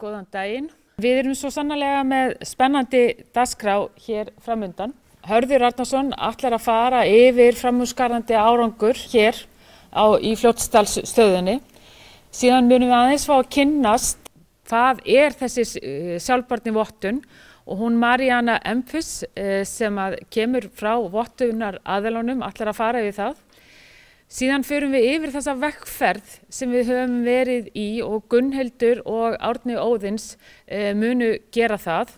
góðan daginn. Við erum svo sannarlega með spennandi dagskrá hér framundan. Hörður Arnarsson ætlar að fara yfir framúrskarandi árangur hér í Fljótsdalsstöðinni. Síðan munum við aðeins fá að kynnast hvað þessi sjálfbærnivottun og hún Maríanna Empus sem kemur frá vottunaraðilunum ætlar að fara yfir það. Síðan förum við yfir þessa vegferð sem við höfum verið í og Gunnhildur og Árni Óðins munu gera það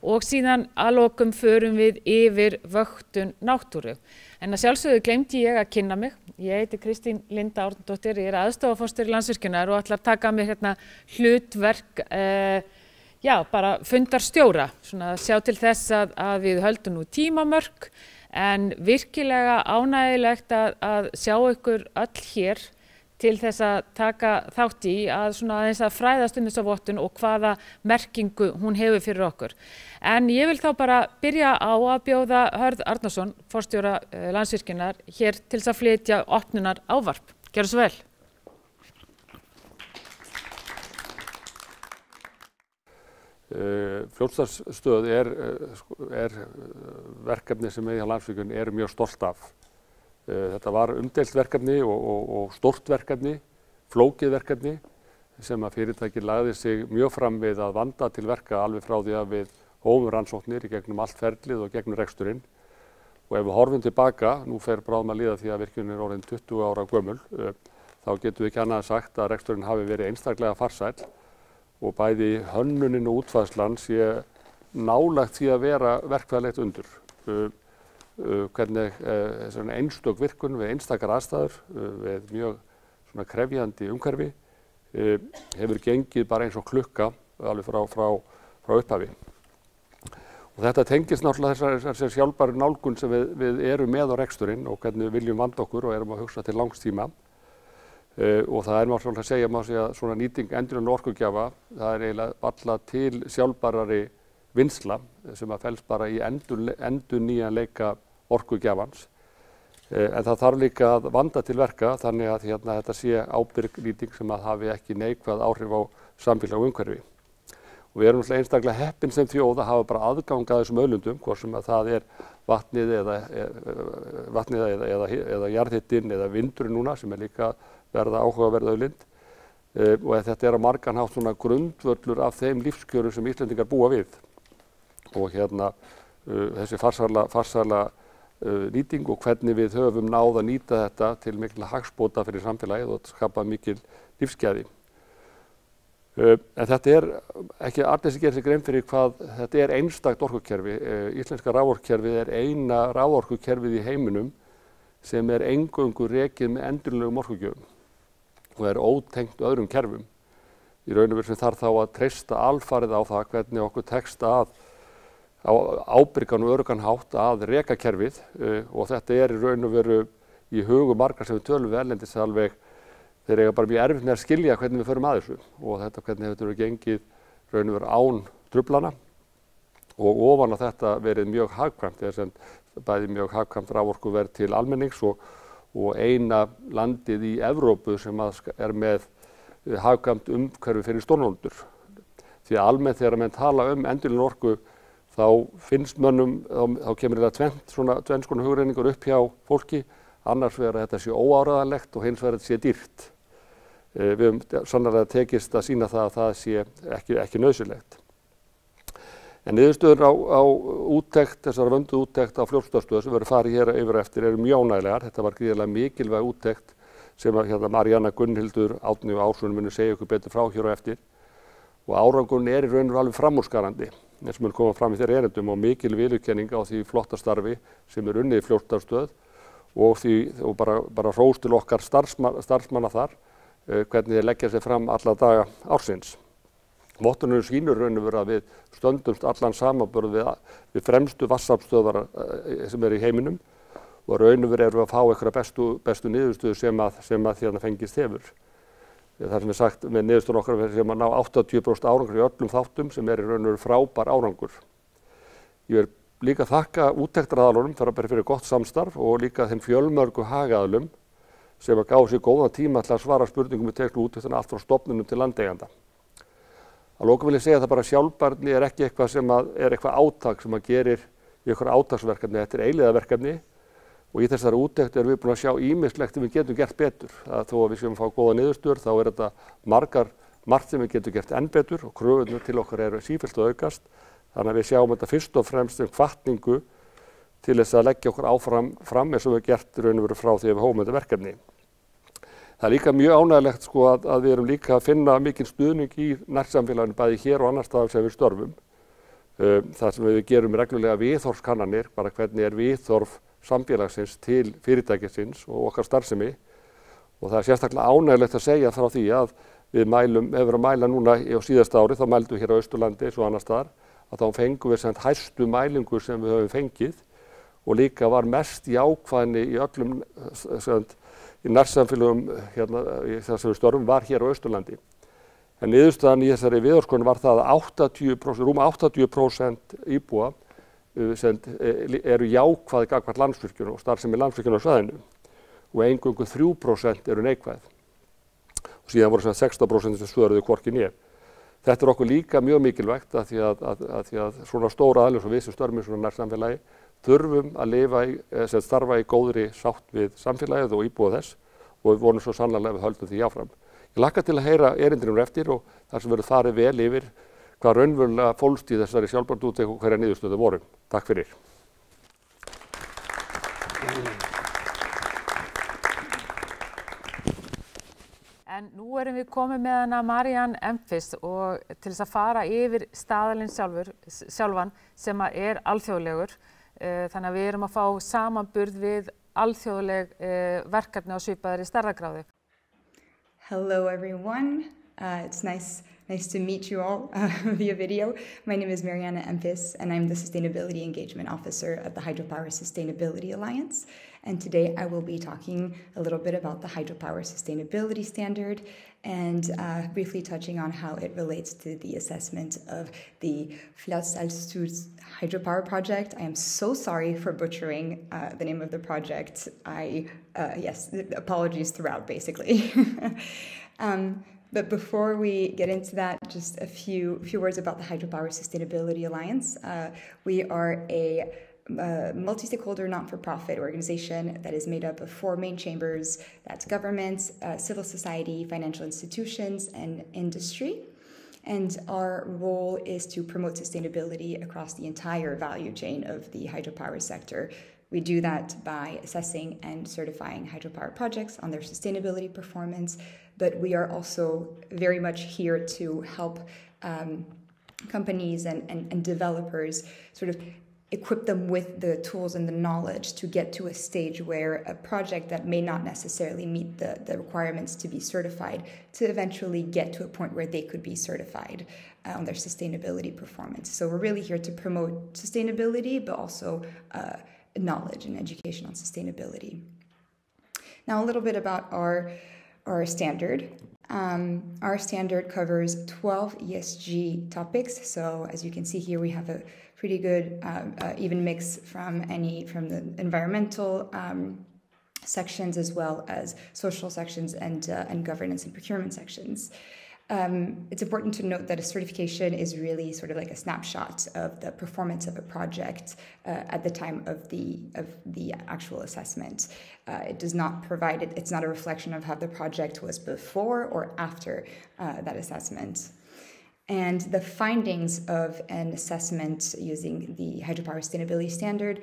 og síðan að lokum förum við yfir vöktun náttúru. En að sjálfsögðu gleymdi ég að kynna mig. Ég heiti Kristín Linda Árnadóttir, ég aðstoðarforstjóri Landsvirkjunar og ætla að taka mér hlutverk bara fundarstjóra, svona sjá til þess að við höldum nú tímamörk. En virkilega ánægilegt að sjá ykkur öll hér til þess að taka þátt í aðeins að fræðast þessa vottun og hvaða merkingu hún hefur fyrir okkur. En ég vil þá bara byrja á að bjóða Hörð Arnarsson, forstjóra Landsvirkjunar, hér til þess að flytja opnunar ávarp. Gjörðu svo vel. Fljótsdalsstöð er verkefni sem við hjá Landsvirkjun erum mjög stolt af. Þetta var umdeilt verkefni og stórt verkefni, flókið verkefni sem að fyrirtækið lagði sig mjög fram við að vanda til verka alveg frá því að við hófum rannsóknir í gegnum allt ferlið og gegnum reksturinn. Og ef við horfum tilbaka, nú fer bráðum að líða því að virkjunin er orðin 20 ára gömul, þá getum við ekki annað sagt að reksturinn hafi verið einstaklega farsæll og bæði hönnunin og útfærslan sé nálægt því að vera verkfræðilegt undur. Hvernig einstök virkun við einstakar aðstæður við mjög krefjandi umhverfi hefur gengið bara eins og klukka alveg frá upphafi. Og þetta tengist náttúrulega þessari sjálfbæru nálgun sem við erum með á reksturinn og hvernig við viljum vanda okkur og erum að hugsa til langs tíma. Og það náttúrulega að segja svona nýting endurnýjanlegra orkugjafa, það eiginlega varla til sjálfbærari vinnsla sem að felst bara í endurnýjanleika orkugjafans. En það þarf líka að vanda til verka þannig að þetta sé ábyrg nýting sem að hafi ekki neikvæð áhrif á samfélag og umhverfi. Og við erum náttúrulega einstaklega heppin sem þjóð að hafa bara aðgang að þessum auðlindum, hvort sem að það er vatnið eða jarðhitinn eða vindurinn núna sem er líka verða áhugaverð auðlind. Og þetta er á margan hátt svona grundvöllur af þeim lífskjörum sem Íslendingar búa við. Og þessi farsæla nýting og hvernig við höfum náð að nýta þetta til mikla hagsbóta fyrir samfélagið og skapa mikil lífsgæði. En þetta er ekki allir sem gerir sig grein fyrir hvað þetta er einstakt orkukerfi. Íslenska raforkukerfið er eina raforkukerfið í heiminum sem er eingöngu rekið með endurnýjanlegum orkugjöfum og er ótengt öðrum kerfum. Í raun og veru sem þarf þá að treysta alfarið á það hvernig okkur tekst á ábyrgan og öruggan hátt að reka kerfið og þetta er í raun og veru í hugum margra sem við tölum við erlendis alveg þeir eiga bara mjög erfitt með að skilja hvernig við förum að þessu og þetta hvernig þetta verið gengið raun og veru án truflana og ofan á þetta verið mjög hagkvæmt, bæði mjög hagkvæmt raforkuverð til almennings og eina landið í Evrópu sem er með hagkvæmt umhverfi fyrir stórnotendur. Því að almennt þegar menn tala endurnýjanlega orku þá finnst mönnum, þá kemur þetta tvenns konar hugrenningur upp hjá fólki, annars vegar að þetta sé óáreiðanlegt og hins vegar að þetta sé dýrt. Við höfum sannarlega tekist að sýna það að það sé ekki nauðsynlegt. En niðurstöður á úttekt, þessar vönduðu úttekt á Fljótsdalsstöð sem verður farið hér yfir eftir eru mjög ánægjulegar. Þetta var gríðarlega mikilvæg úttekt sem Maríanna, Gunnhildur, Árni og Ásrún munu segja ykkur betur frá hér á eftir. Og árangurinn er í raun og veru alveg framúrskarandi, eins og mun koma fram í þeirra erindum og mikil viðurkenning á því flotta starfi sem er unnið í Fljótsdalsstöð og bara hrós til okkar starfsmanna þar, hvernig þeir leggja sig fram alla daga ársins. Vottunin sýnir raun og veru að við stöndumst allan samanburð við fremstu vatnsaflsstöðvar sem eru í heiminum og raun og veru erum við að fá einhverja bestu niðurstöðu sem að fengist hefur. Það sem er sagt með niðurstöðun okkar sem að ná 80% árangur í öllum þáttum sem er í raun og veru frábær árangur. Ég vil líka þakka úttektaraðalunum fyrir gott samstarf og líka þeim fjölmörgu hagaðalum sem að gáðu sér góðan tíma til að svara spurningum við teknu úttektina allt frá stofnunum til landeiganda. Að lokum vil ég segja það bara að sjálfbærni ekki eitthvað sem er eitthvað átak sem gerir í eitthvað átaksverkefni. Þetta eilífðarverkefni og í þessari úttekt erum við búin að sjá ýmislegt sem við getum gert betur. Þó að við séum að fá góða niðurstöður þá þetta margt sem við getum gert enn betur og kröfurnar til okkar eru sífellt að aukast. Þannig að við sjáum þetta fyrst og fremst hvatningu til þess að leggja okkur áfram eins og við gert raun og veru frá því að við hófum þetta verkefni. Það er líka mjög ánægilegt sko að við erum líka að finna mikinn stuðning í nærsamfélaginu bæði hér og annars staðar sem við störfum. Það sem við gerum reglulega viðhorfskannanir, bara hvernig viðhorf samfélagsins til fyrirtækisins og okkar starfsemi. Og það er sérstaklega ánægilegt að segja frá því að við hefur að mæla núna á síðasta ári, þá mældum við hér á Austurlandi eins og annars staðar, að þá fengum við hæstu mælingu sem við höfum fengið og líka var mest jákvæðni í öllum í nærsamfélögum hérna, þar sem við störfum var hér á Austurlandi. En niðurstaðan í þessari viðhorfskönnun var það að rúma 80% íbúa eru jákvæð gagnvart Landsvirkjun og starfsemi Landsvirkjunar á svæðinu og eingöngu 3% eru neikvæð. Og síðan voru 16% sem svöruðu hvorki né. Þetta er okkur líka mjög mikilvægt að því að svona stóra aðilum sem við sem störfum í svona nærsamfélagi þurfum að starfa í góðri sátt við samfélagið og íbúa þess og við vonum svo sannarlega við höldum því áfram. Ég hlakka til að heyra erindinum eftir og þar sem verður farið vel yfir hvað raunverulega fólst í þessari sjálfbærniúttekt og hverja niðurstöður voru. Takk fyrir. En nú erum við komið með hana Marianne Emphis og til þess að fara yfir staðalinn sjálfan sem alþjóðlegur. Þannig að við erum að fá samanburð við alþjóðleg verkefni á svipaðri stærðargráðu. Hello everyone. It's nice to meet you all via video. My name is Marianne Emphis and I'm the Sustainability Engagement Officer at the Hydropower Sustainability Alliance. And today I will be talking a little bit about the Hydropower Sustainability Standard and briefly touching on how it relates to the assessment of the Fljótsdalsnes hydropower project. I am so sorry for butchering the name of the project. Yes, apologies throughout basically. But before we get into that, just a few words about the Hydropower Sustainability Alliance. We are a multi-stakeholder non-for-profit organization that is made up of 4 main chambers. That's governments, civil society, financial institutions, and industry. And our role is to promote sustainability across the entire value chain of the hydropower sector. We do that by assessing and certifying hydropower projects on their sustainability performance, but we are also very much here to help companies and developers sort of equip them with the tools and the knowledge to get to a stage where a project that may not necessarily meet the requirements to be certified to eventually get to a point where they could be certified on their sustainability performance. So we're really here to promote sustainability, but also knowledge and education on sustainability. Now a little bit about our standard. Our standard covers 12 ESG topics. So as you can see here, we have a pretty good even mix from the environmental sections as well as social sections and governance and procurement sections. It's important to note that a certification is really sort of like a snapshot of the performance of a project at the time of the actual assessment. It does not provide it. It's not a reflection of how the project was before or after that assessment. And the findings of an assessment using the Hydropower Sustainability Standard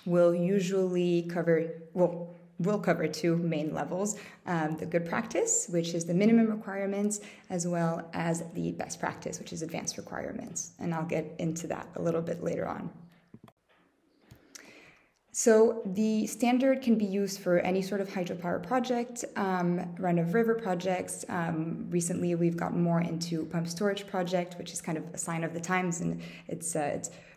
will usually cover, will cover 2 main levels, the good practice, which is the minimum requirements, as well as the best practice, which is advanced requirements. And I'll get into that a little bit later on. So the standard can be used for any sort of hydropower project, run-of-river projects. Recently, we've gotten more into pump storage project, which is kind of a sign of the times, and it's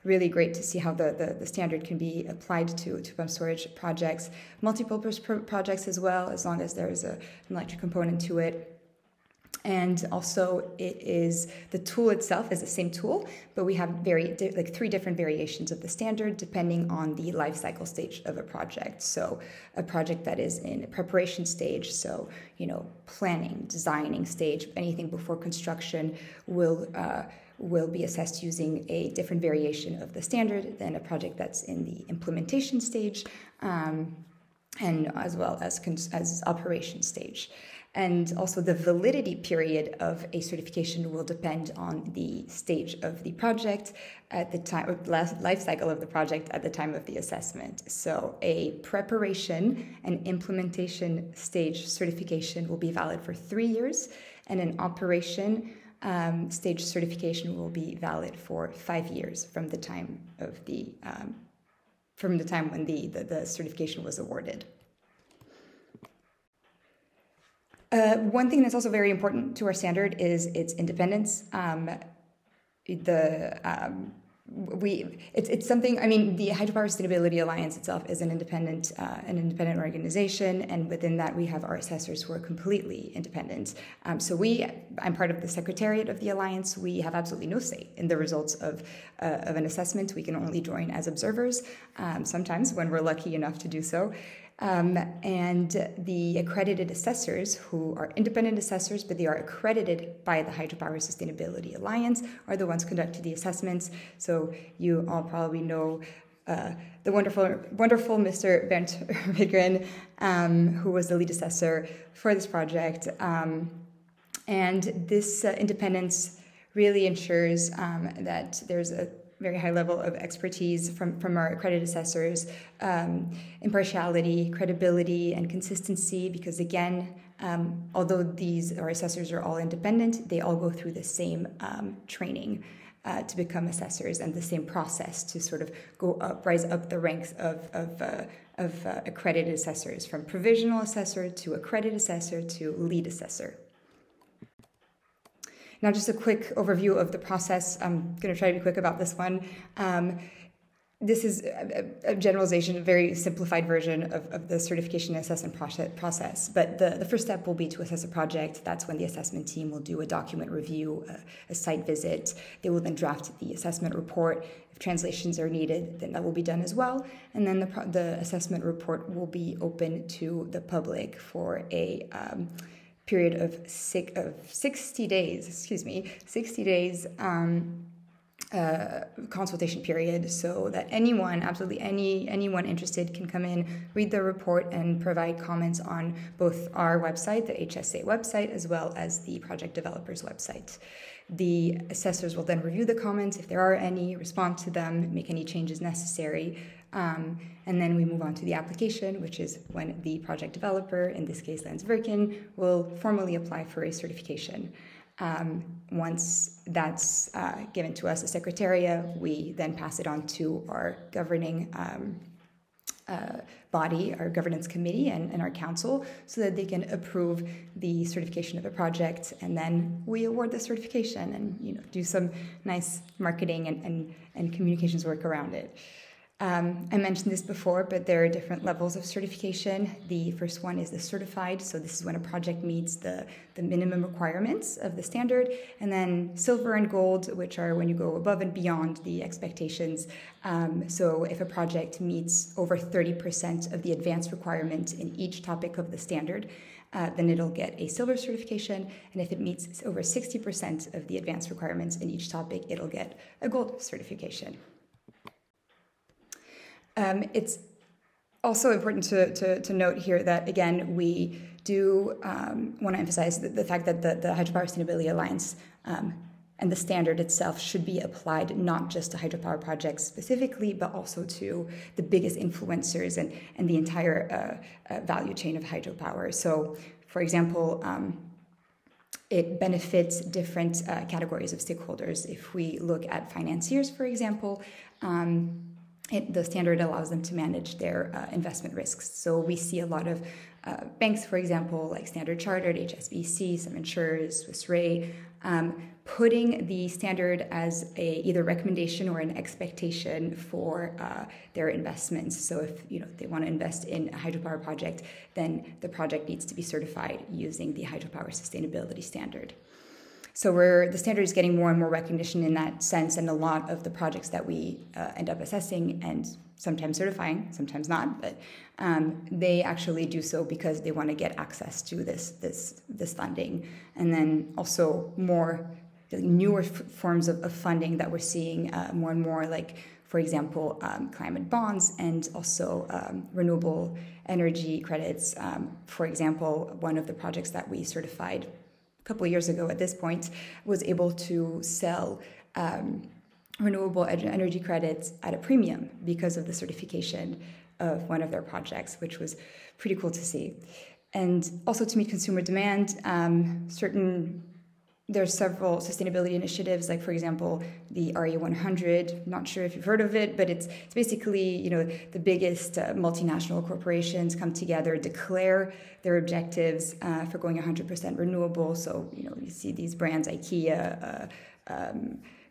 really great to see how the standard can be applied to pump storage projects, multipurpose projects as well, as long as there's an electric component to it. And also, the tool itself is the same tool, but we have 3 different variations of the standard depending on the life cycle stage of a project. So a project that is in a preparation stage, so planning, designing stage, anything before construction will be assessed using a different variation of the standard than a project that's in the implementation stage, and as well as operation stage. And also the validity period of a certification will depend on the stage of the project at the time of life cycle of the project at the time of the assessment. So a preparation and implementation stage certification will be valid for 3 years, and an operation stage certification will be valid for 5 years from the time when the certification was awarded. One thing that's also very important to our standard is its independence. It's something. I mean, the Hydropower Sustainability Alliance itself is an independent organization, and within that we have our assessors who are completely independent. I'm part of the secretariat of the alliance. We have absolutely no say in the results of an assessment. We can only join as observers, sometimes when we're lucky enough to do so. And the accredited assessors, who are independent assessors, but they are accredited by the Hydropower Sustainability Alliance, are the ones conducting the assessments. So you all probably know the wonderful Mr. Bernd Wigren, who was the lead assessor for this project. And this independence really ensures that there's a very high level of expertise from our accredited assessors, impartiality, credibility, and consistency, because again, although our assessors are all independent, they all go through the same training to become assessors, and the same process to sort of rise up the ranks of accredited assessors, from provisional assessor to accredited assessor to lead assessor. Now, just a quick overview of the process. I'm going to try to be quick about this one. This is a generalization, a very simplified version of the certification and assessment process. But the first step will be to assess a project. That's when the assessment team will do a document review, a site visit. They will then draft the assessment report. If translations are needed, then that will be done as well. And then the assessment report will be open to the public for a period of 60 days, 60 days consultation period, so that absolutely anyone interested can come in, read the report, and provide comments on both our website, the HSA website, as well as the project developer's website. The assessors will then review the comments, if there are any, respond to them, make any changes necessary, and then we move on to the application, which is when the project developer, in this case Lance Virkin, will formally apply for a certification. Once that's given to us, the Secretariat, we then pass it on to our governing body, our governance committee, and our council, so that they can approve the certification of a project, and then we award the certification and do some nice marketing and communications work around it. I mentioned this before, but there are different levels of certification. The first one is the certified, so this is when a project meets the minimum requirements of the standard, and then silver and gold, which are when you go above and beyond the expectations. So if a project meets over 30% of the advanced requirement in each topic of the standard, then it'll get a silver certification, and if it meets over 60% of the advanced requirements in each topic, it'll get a gold certification. It's also important to note here that, again, we do want to emphasize the fact that the Hydropower Sustainability Alliance and the standard itself should be applied not just to hydropower projects specifically, but also to the biggest influencers and the entire value chain of hydropower. So, for example, it benefits different categories of stakeholders. If we look at financiers, for example, the standard allows them to manage their investment risks. So we see a lot of banks, for example, like Standard Chartered, HSBC, some insurers, Swiss Re, putting the standard as a either recommendation or an expectation for their investments. So if they want to invest in a hydropower project, then the project needs to be certified using the hydropower sustainability standard. So the standard is getting more and more recognition in that sense, and a lot of the projects that we end up assessing and sometimes certifying, sometimes not, but they actually do so because they want to get access to this funding. And then also more newer forms of funding that we're seeing more and more, like, for example, climate bonds and also renewable energy credits. For example, one of the projects that we certified couple of years ago at this point was able to sell renewable energy credits at a premium because of the certification of one of their projects, which was pretty cool to see. And also to meet consumer demand, there's several sustainability initiatives, like, for example, the RE100. Not sure if you've heard of it, but it's basically, the biggest multinational corporations come together, declare their objectives for going 100% renewable. So, you see these brands, IKEA,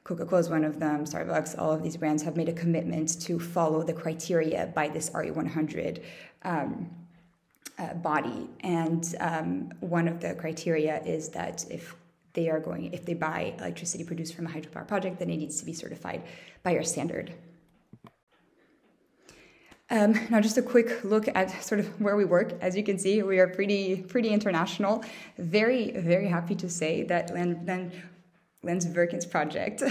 Coca-Cola is one of them, Starbucks, all of these brands have made a commitment to follow the criteria by this RE100 body. And one of the criteria is that if they buy electricity produced from a hydropower project, then it needs to be certified by our standard. Now, just a quick look at sort of where we work. As you can see, we are pretty international. Very, very happy to say that Lensverken's project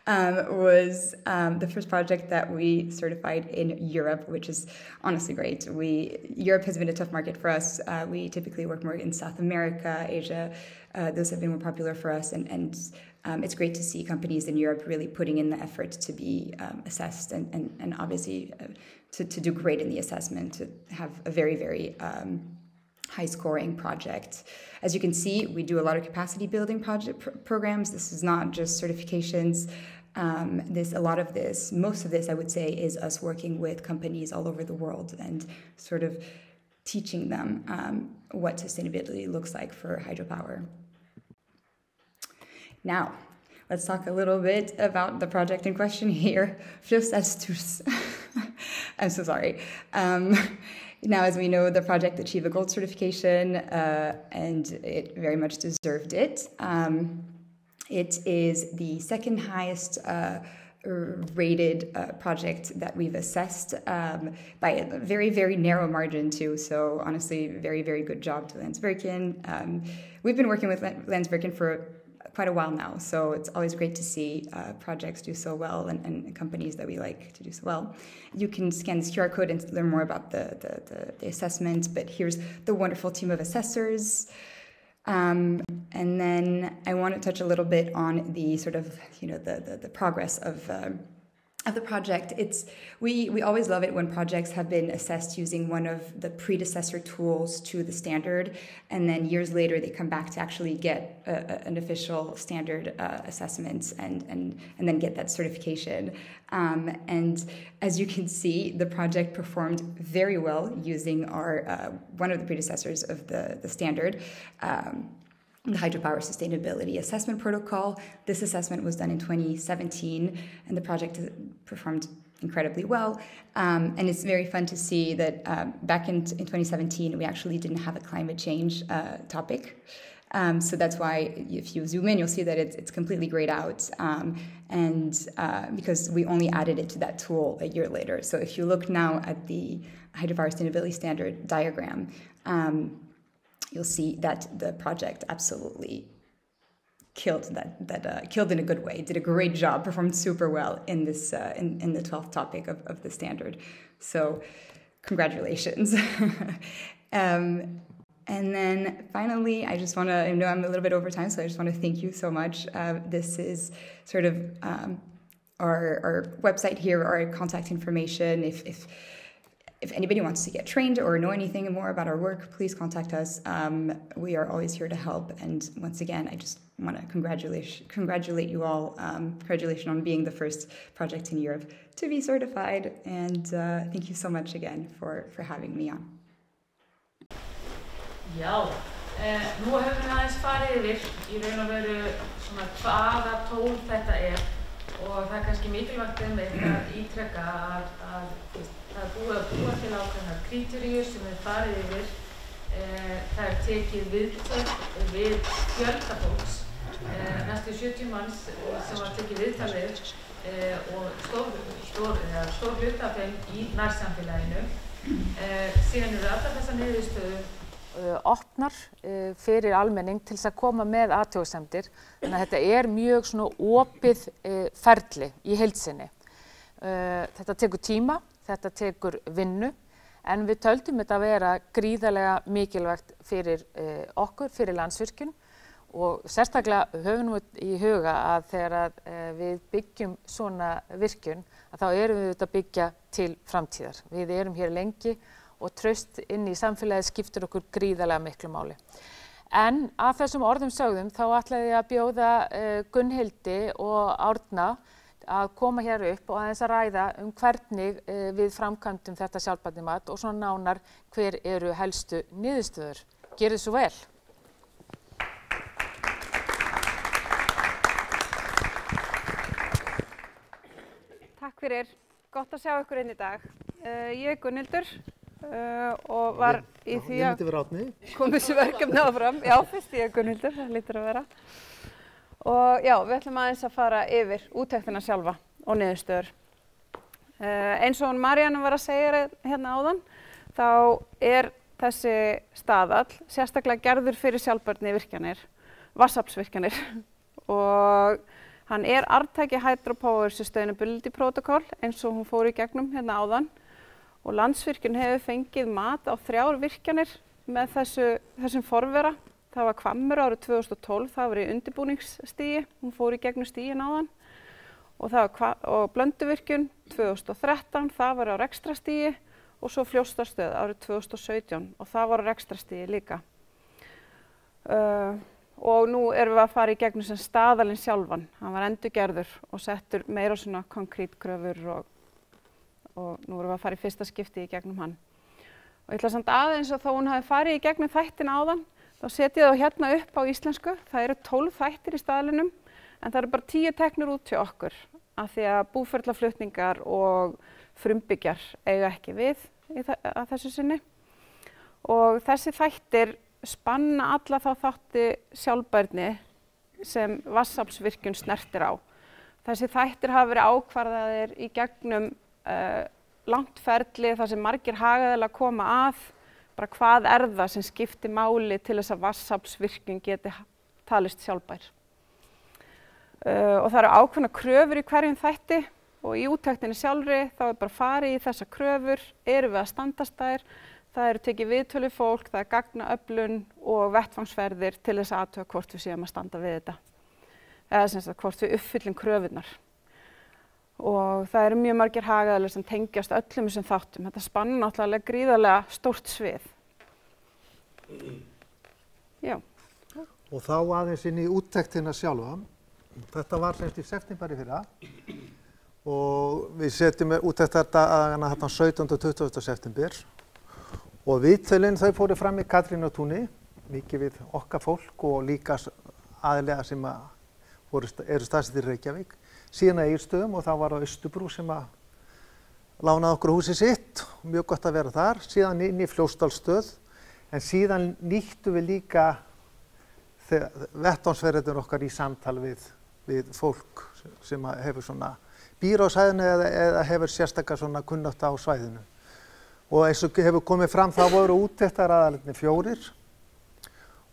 was the first project that we certified in Europe, which is honestly great. Europe has been a tough market for us. We typically work more in South America, Asia. Those have been more popular for us, and it's great to see companies in Europe really putting in the effort to be assessed and obviously to do great in the assessment, to have a very, very high-scoring project. As you can see, we do a lot of capacity building programs. This is not just certifications. Most of this, I would say, is us working with companies all over the world and sort of teaching them what sustainability looks like for hydropower. Now, let's talk a little bit about the project in question here. I'm so sorry. Now, as we know, the project achieved a gold certification, and it very much deserved it. It is the second highest rated project that we've assessed by a very, very narrow margin too. So honestly, very, very good job to Lensverken. We've been working with Lensverken for quite a while now, so it's always great to see projects do so well and companies that we like to do so well. You can scan this QR code and learn more about the assessment, but here's the wonderful team of assessors. And then I want to touch a little bit on the sort of, the progress of the project. We always love it when projects have been assessed using one of the predecessor tools to the standard, and then years later they come back to actually get an official standard assessment and then get that certification. And as you can see, the project performed very well using our one of the predecessors of the standard. The Hydropower Sustainability Assessment Protocol. This assessment was done in 2017, and the project performed incredibly well. And it's very fun to see that back in 2017, we actually didn't have a climate change topic. So that's why if you zoom in, you'll see that it's completely grayed out, and because we only added it to that tool a year later. So if you look now at the Hydropower Sustainability Standard diagram, you'll see that the project absolutely killed killed in a good way, did a great job, performed super well in this in the 12th topic of the standard. So congratulations. And then finally, I just want to, I know I'm a little bit over time, so I just want to thank you so much. This is sort of our website here, our contact information. If if anybody wants to get trained or know anything more about our work, please contact us. We are always here to help. And once again, I just want to congratulate you all. Congratulations on being the first project in Europe to be certified. And thank you so much again for having me on. Já, nú höfum við aðeins farið yfir í raun og veru svona hvaða tól þetta og það kannski mikilvægt að ítreka að það búið að búa til ákveðnar kríteríur sem við farið yfir. Það tekið viðtöl við fjölda fólks, næstu 70 manns sem var tekið viðtal við og stór hluti af þeim í nærsamfélaginu. Síðan eru allar þessar niðurstöður opnar fyrir almenning til þess að koma með athugasemdir. Þannig að þetta mjög svona opið ferli í heild sinni. Þetta tekur tíma, þetta tekur vinnu, en við töldum þetta að vera gríðarlega mikilvægt fyrir okkur, fyrir Landsvirkjun og sérstaklega höfum við í huga að þegar við byggjum svona virkjun að þá erum við að byggja til framtíðar. Við erum hér lengi og traust inn í samfélagið skiptir okkur gríðarlega miklu máli. En að þessum orðum sögðum þá ætlaði ég að bjóða Gunnhildi og Árna að koma hér upp og aðeins að ræða hvernig við framkvæmdum þetta sjálfbærnimat og svona nánar hver eru helstu niðurstöður. Gjörið svo vel. Takk fyrir. Gott að sjá ykkur inn í dag. Ég Gunnhildur og var í því að koma þessu verkefni áfram. Já, fyrst ég Gunnhildur, það lítur að vera. Og já, við ætlum aðeins að fara yfir úttektina sjálfa og niðurstöður. Eins og Maríanna var að segja hérna áðan, þá þessi staðall sérstaklega gerður fyrir sjálfbærni virkjanir, vatnsaflsvirkjanir og hann arftaki Hydropower Sustainability Protocol eins og hún fór í gegnum hérna áðan og Landsvirkjun hefur fengið mat á 3 virkjanir með þessum forvera. Það var Hvammur árið 2012, það var í undirbúningsstigi, hún fór í gegnum stigin áðan og Blönduvirkjun 2013, það var á rekstrarstigi og svo Fljótsdalsstöð árið 2017 og það var á rekstrarstigi líka. Og nú erum við að fara í gegnum sem staðalinn sjálfan. Hann var endurgerður og settur meira svona konkrétkröfur og nú erum við að fara í fyrsta skipti í gegnum hann. Og ég ætla samt aðeins að þó hún hafi farið í gegnum þættina áðan, þá setjum ég þá hérna upp á íslensku. Það eru 12 þættir í staðlinum en það eru bara 10 teknir út til okkur af því að búferlaflutningar og frumbyggjar eiga ekki við að þessu sinni. Og þessi þættir spanna alla þá þátti sjálfbærni sem vatnsaflsvirkjun snertir á. Þessi þættir hafa verið ákvarðaðir í gegnum langt ferli þar sem margir hagaðilar koma að, bara hvað það sem skiptir máli til þess að vatnsaflsvirkjun geti talist sjálfbær. Og það eru ákveðnar kröfur í hverjum þætti og í úttektinni sjálfri þá bara farið í þessar kröfur, erum við að standast þær. Það eru tekið viðtöl við fólk, það gagnaöflun og vettvangsferðir til þess að athuga hvort við séum að standa við þetta. Eða sem sagt hvort við uppfyllum kröfurnar. Og það eru mjög margir hagaðilar sem tengjast öllum þessum þáttum. Þetta spannar náttúrulega gríðarlega stórt svið. Já. Og þá aðeins inn í úttektina sjálfa. Þetta var semst í september í fyrra. Og við setjum úttektardagana 17. og 20. september. Og viðtölin þau fóru fram í Katrínartúni, mikið við okkar fólk og líka aðilega sem eru staðsettir í Reykjavík. Síðan að Egilsstöðum og þá var á Austurbrú sem að lánaði okkur húsið sitt. Mjög gott að vera þar. Síðan inn í Fljótsdalsstöð. En síðan nýttum við líka vettvangsferðirnar okkar í samtal við fólk sem hefur svona býr á svæðinu eða hefur sérstaklega svona kunnátta á svæðinu. Og eins og hefur komið fram þá voru úttektaraðilarnir 4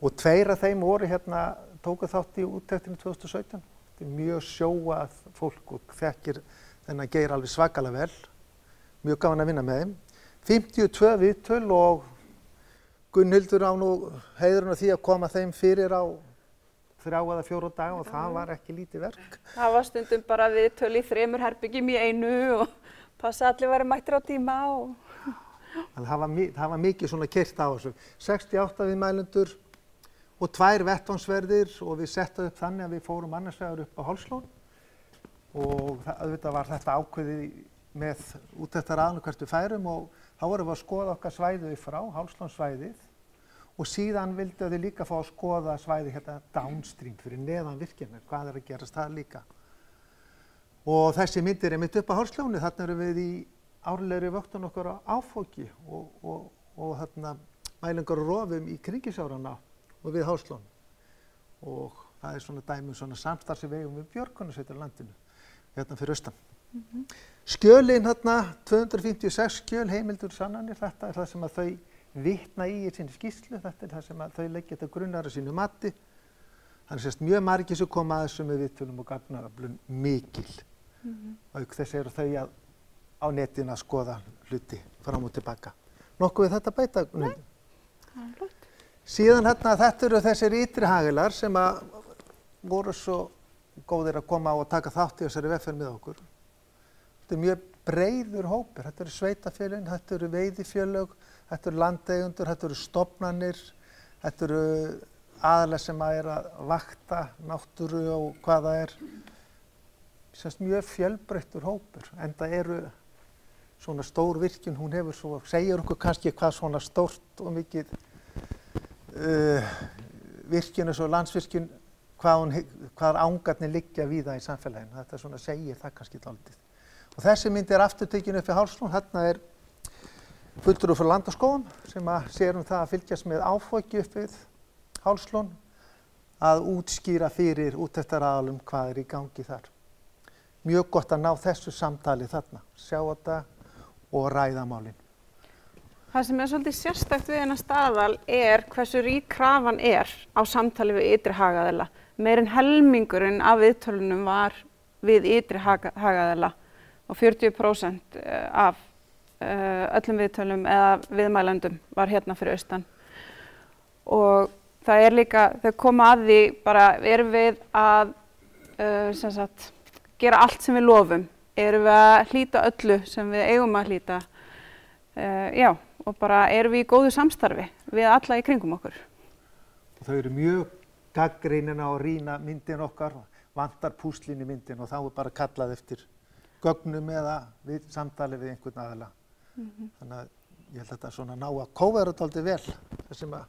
og 2 af þeim voru tóku þátt í úttektinu 2017. Þetta mjög sjóað fólk og þekkir þennan geir alveg svakalega vel. Mjög gaman að vinna með þeim. 52 viðtöl og Gunnhildur á nú heiðurinn af því að koma þeim fyrir á 3 eða 4 daga og það var ekki lítið verk. Það var stundum bara viðtöl í 3 herbergjum í einu og passa allir væri mættir á tíma. Þannig það var mikið svona keyrt á þessu. 68 viðmælendur og 2 vettvangsverðir og við settum upp þannig að við fórum annars vegar upp á Hálslón og auðvitað var þetta ákveðið með úttektarraðanum hvert við færum og þá vorum við að skoða okkar svæðið frá, Hálslónsvæðið og síðan vildu við líka fá að skoða svæðið hérna downstream fyrir neðan virkjanir, hvað að gerast það líka. Og þessi myndir er mitt upp á Hálslóni, þarna erum við í árlegri vöktun okkar á Áfoki og þarna mælingar og rofum í kringisárana og við Hálslón. Og það er svona dæmi svona samstarf sem við eigum við björgunarsveitir á landinu, hérna fyrir austan. Skjölin hérna, 256 skjöl heimildur sannanir, þetta er það sem að þau vitna í sinni skýrslu, þetta er það sem að þau leggja til grunnar að sínu mati. Þannig sést mjög margir sem koma að þessu með viðtölum og gagnaöflun mikil. Auk þess eru þau á netinu að skoða hluti fram og tilbaka. Nokkuð við þetta bæta? Nei, það er flott. Síðan hérna, þetta eru þessir ytri hagilar sem að voru svo góðir að koma á að taka þátt í þessari vegferð með okkur. Þetta er mjög breiður hópur, þetta eru sveitafélögin, þetta eru veiðifélög, þetta eru landeigendur, þetta eru stofnanir, þetta eru aðalega sem að vakta náttúru og hvað það er. Semst mjög fjölbreyttur hópur, en það eru svona stór virkjun, hún hefur svo, segir okkur kannski hvað svona stórt og mikið virkjun eins og Landsvirkjun, hvað ángarnir liggja víða í samfélaginu, þetta svona segir það kannski dálítið. Og þessi mynd er aftur tekin upp í Hálslón, þarna er fulltrúi frá Landaskógum sem að sér það að fylgjast með Áfoki upp við Hálslón að útskýra fyrir úttektaraðalum hvað er í gangi þar. Mjög gott að ná þessu samtali þarna, sjá þetta og ræða málin. Það sem er svolítið sérstakt við þennan staðal er hversu rík krafan er á samtali við ytri hagaðila. Meir en helmingurinn af viðtölunum var við ytri hagaðila og 40% af öllum viðtölum eða viðmælendum var hérna fyrir austan. Og það er líka, þau koma að því bara, erum við að gera allt sem við lofum? Erum við að hlíta öllu sem við eigum að hlíta? Já, og bara erum við í góðu samstarfi við alla í kringum okkur. Þau eru mjög gagnrýnin á að rýna myndin okkar, vantar púslin í myndin og þá er bara kallað eftir gögnum eða við samtali við einhvern aðila. Þannig að ég held að þetta svona ná að kóvera dálítið vel það sem að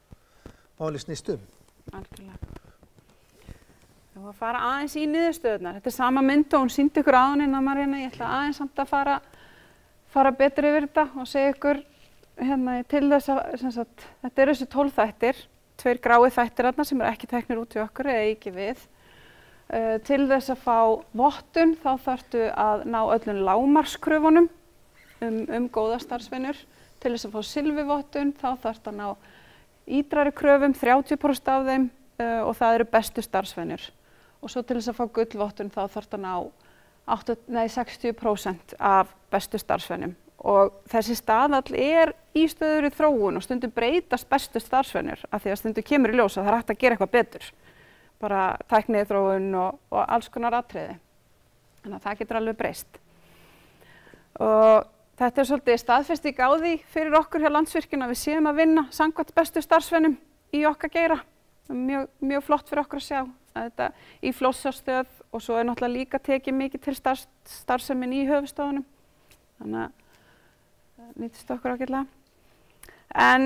máli snýst Algjörlega. Það var að fara aðeins í niðurstöðurnar. Þetta er sama mynd og hún sýndi ykkur áðan innan Maríanna. Ég ætla aðeins samt að fara betur yfir þetta og segja ykkur hérna til þess að þetta eru þessi 12 þættir, 2 grái þættir þarna sem eru ekki teknir út í okkur eða ekki við. Til þess að fá vottun þá þarftu að ná öllum lágmarkskröfunum góða starfsvenjur. Til þess að fá silfurvottun þá þarftu að ná ítrari kröfum, 30% af þeim og það eru bestu starfsvenjur. Og svo til þess að fá gullvottun þá þarftu að ná 60% af bestu starfsvenjum. Og þessi staðall er í stöðugri þróun og stundum breytast bestu starfsvenjur af því að stundum kemur í ljós að það er hægt að gera eitthvað betur. Bara tækniþróun og alls konar atriði. Þannig að það getur alveg breyst. Og þetta er svolítið staðfesting á því fyrir okkur hjá Landsvirkjun að við séum að vinna samkvæmt bestu starfsvenjum í okkar geira. Mjög flott fyrir okkur að sjá að þetta í Fljótsdalsstöð og svo er náttúrulega líka tekið mikið til starfsemin í höfuðstöðunum. Þannig að það nýtist okkur ágætlega. En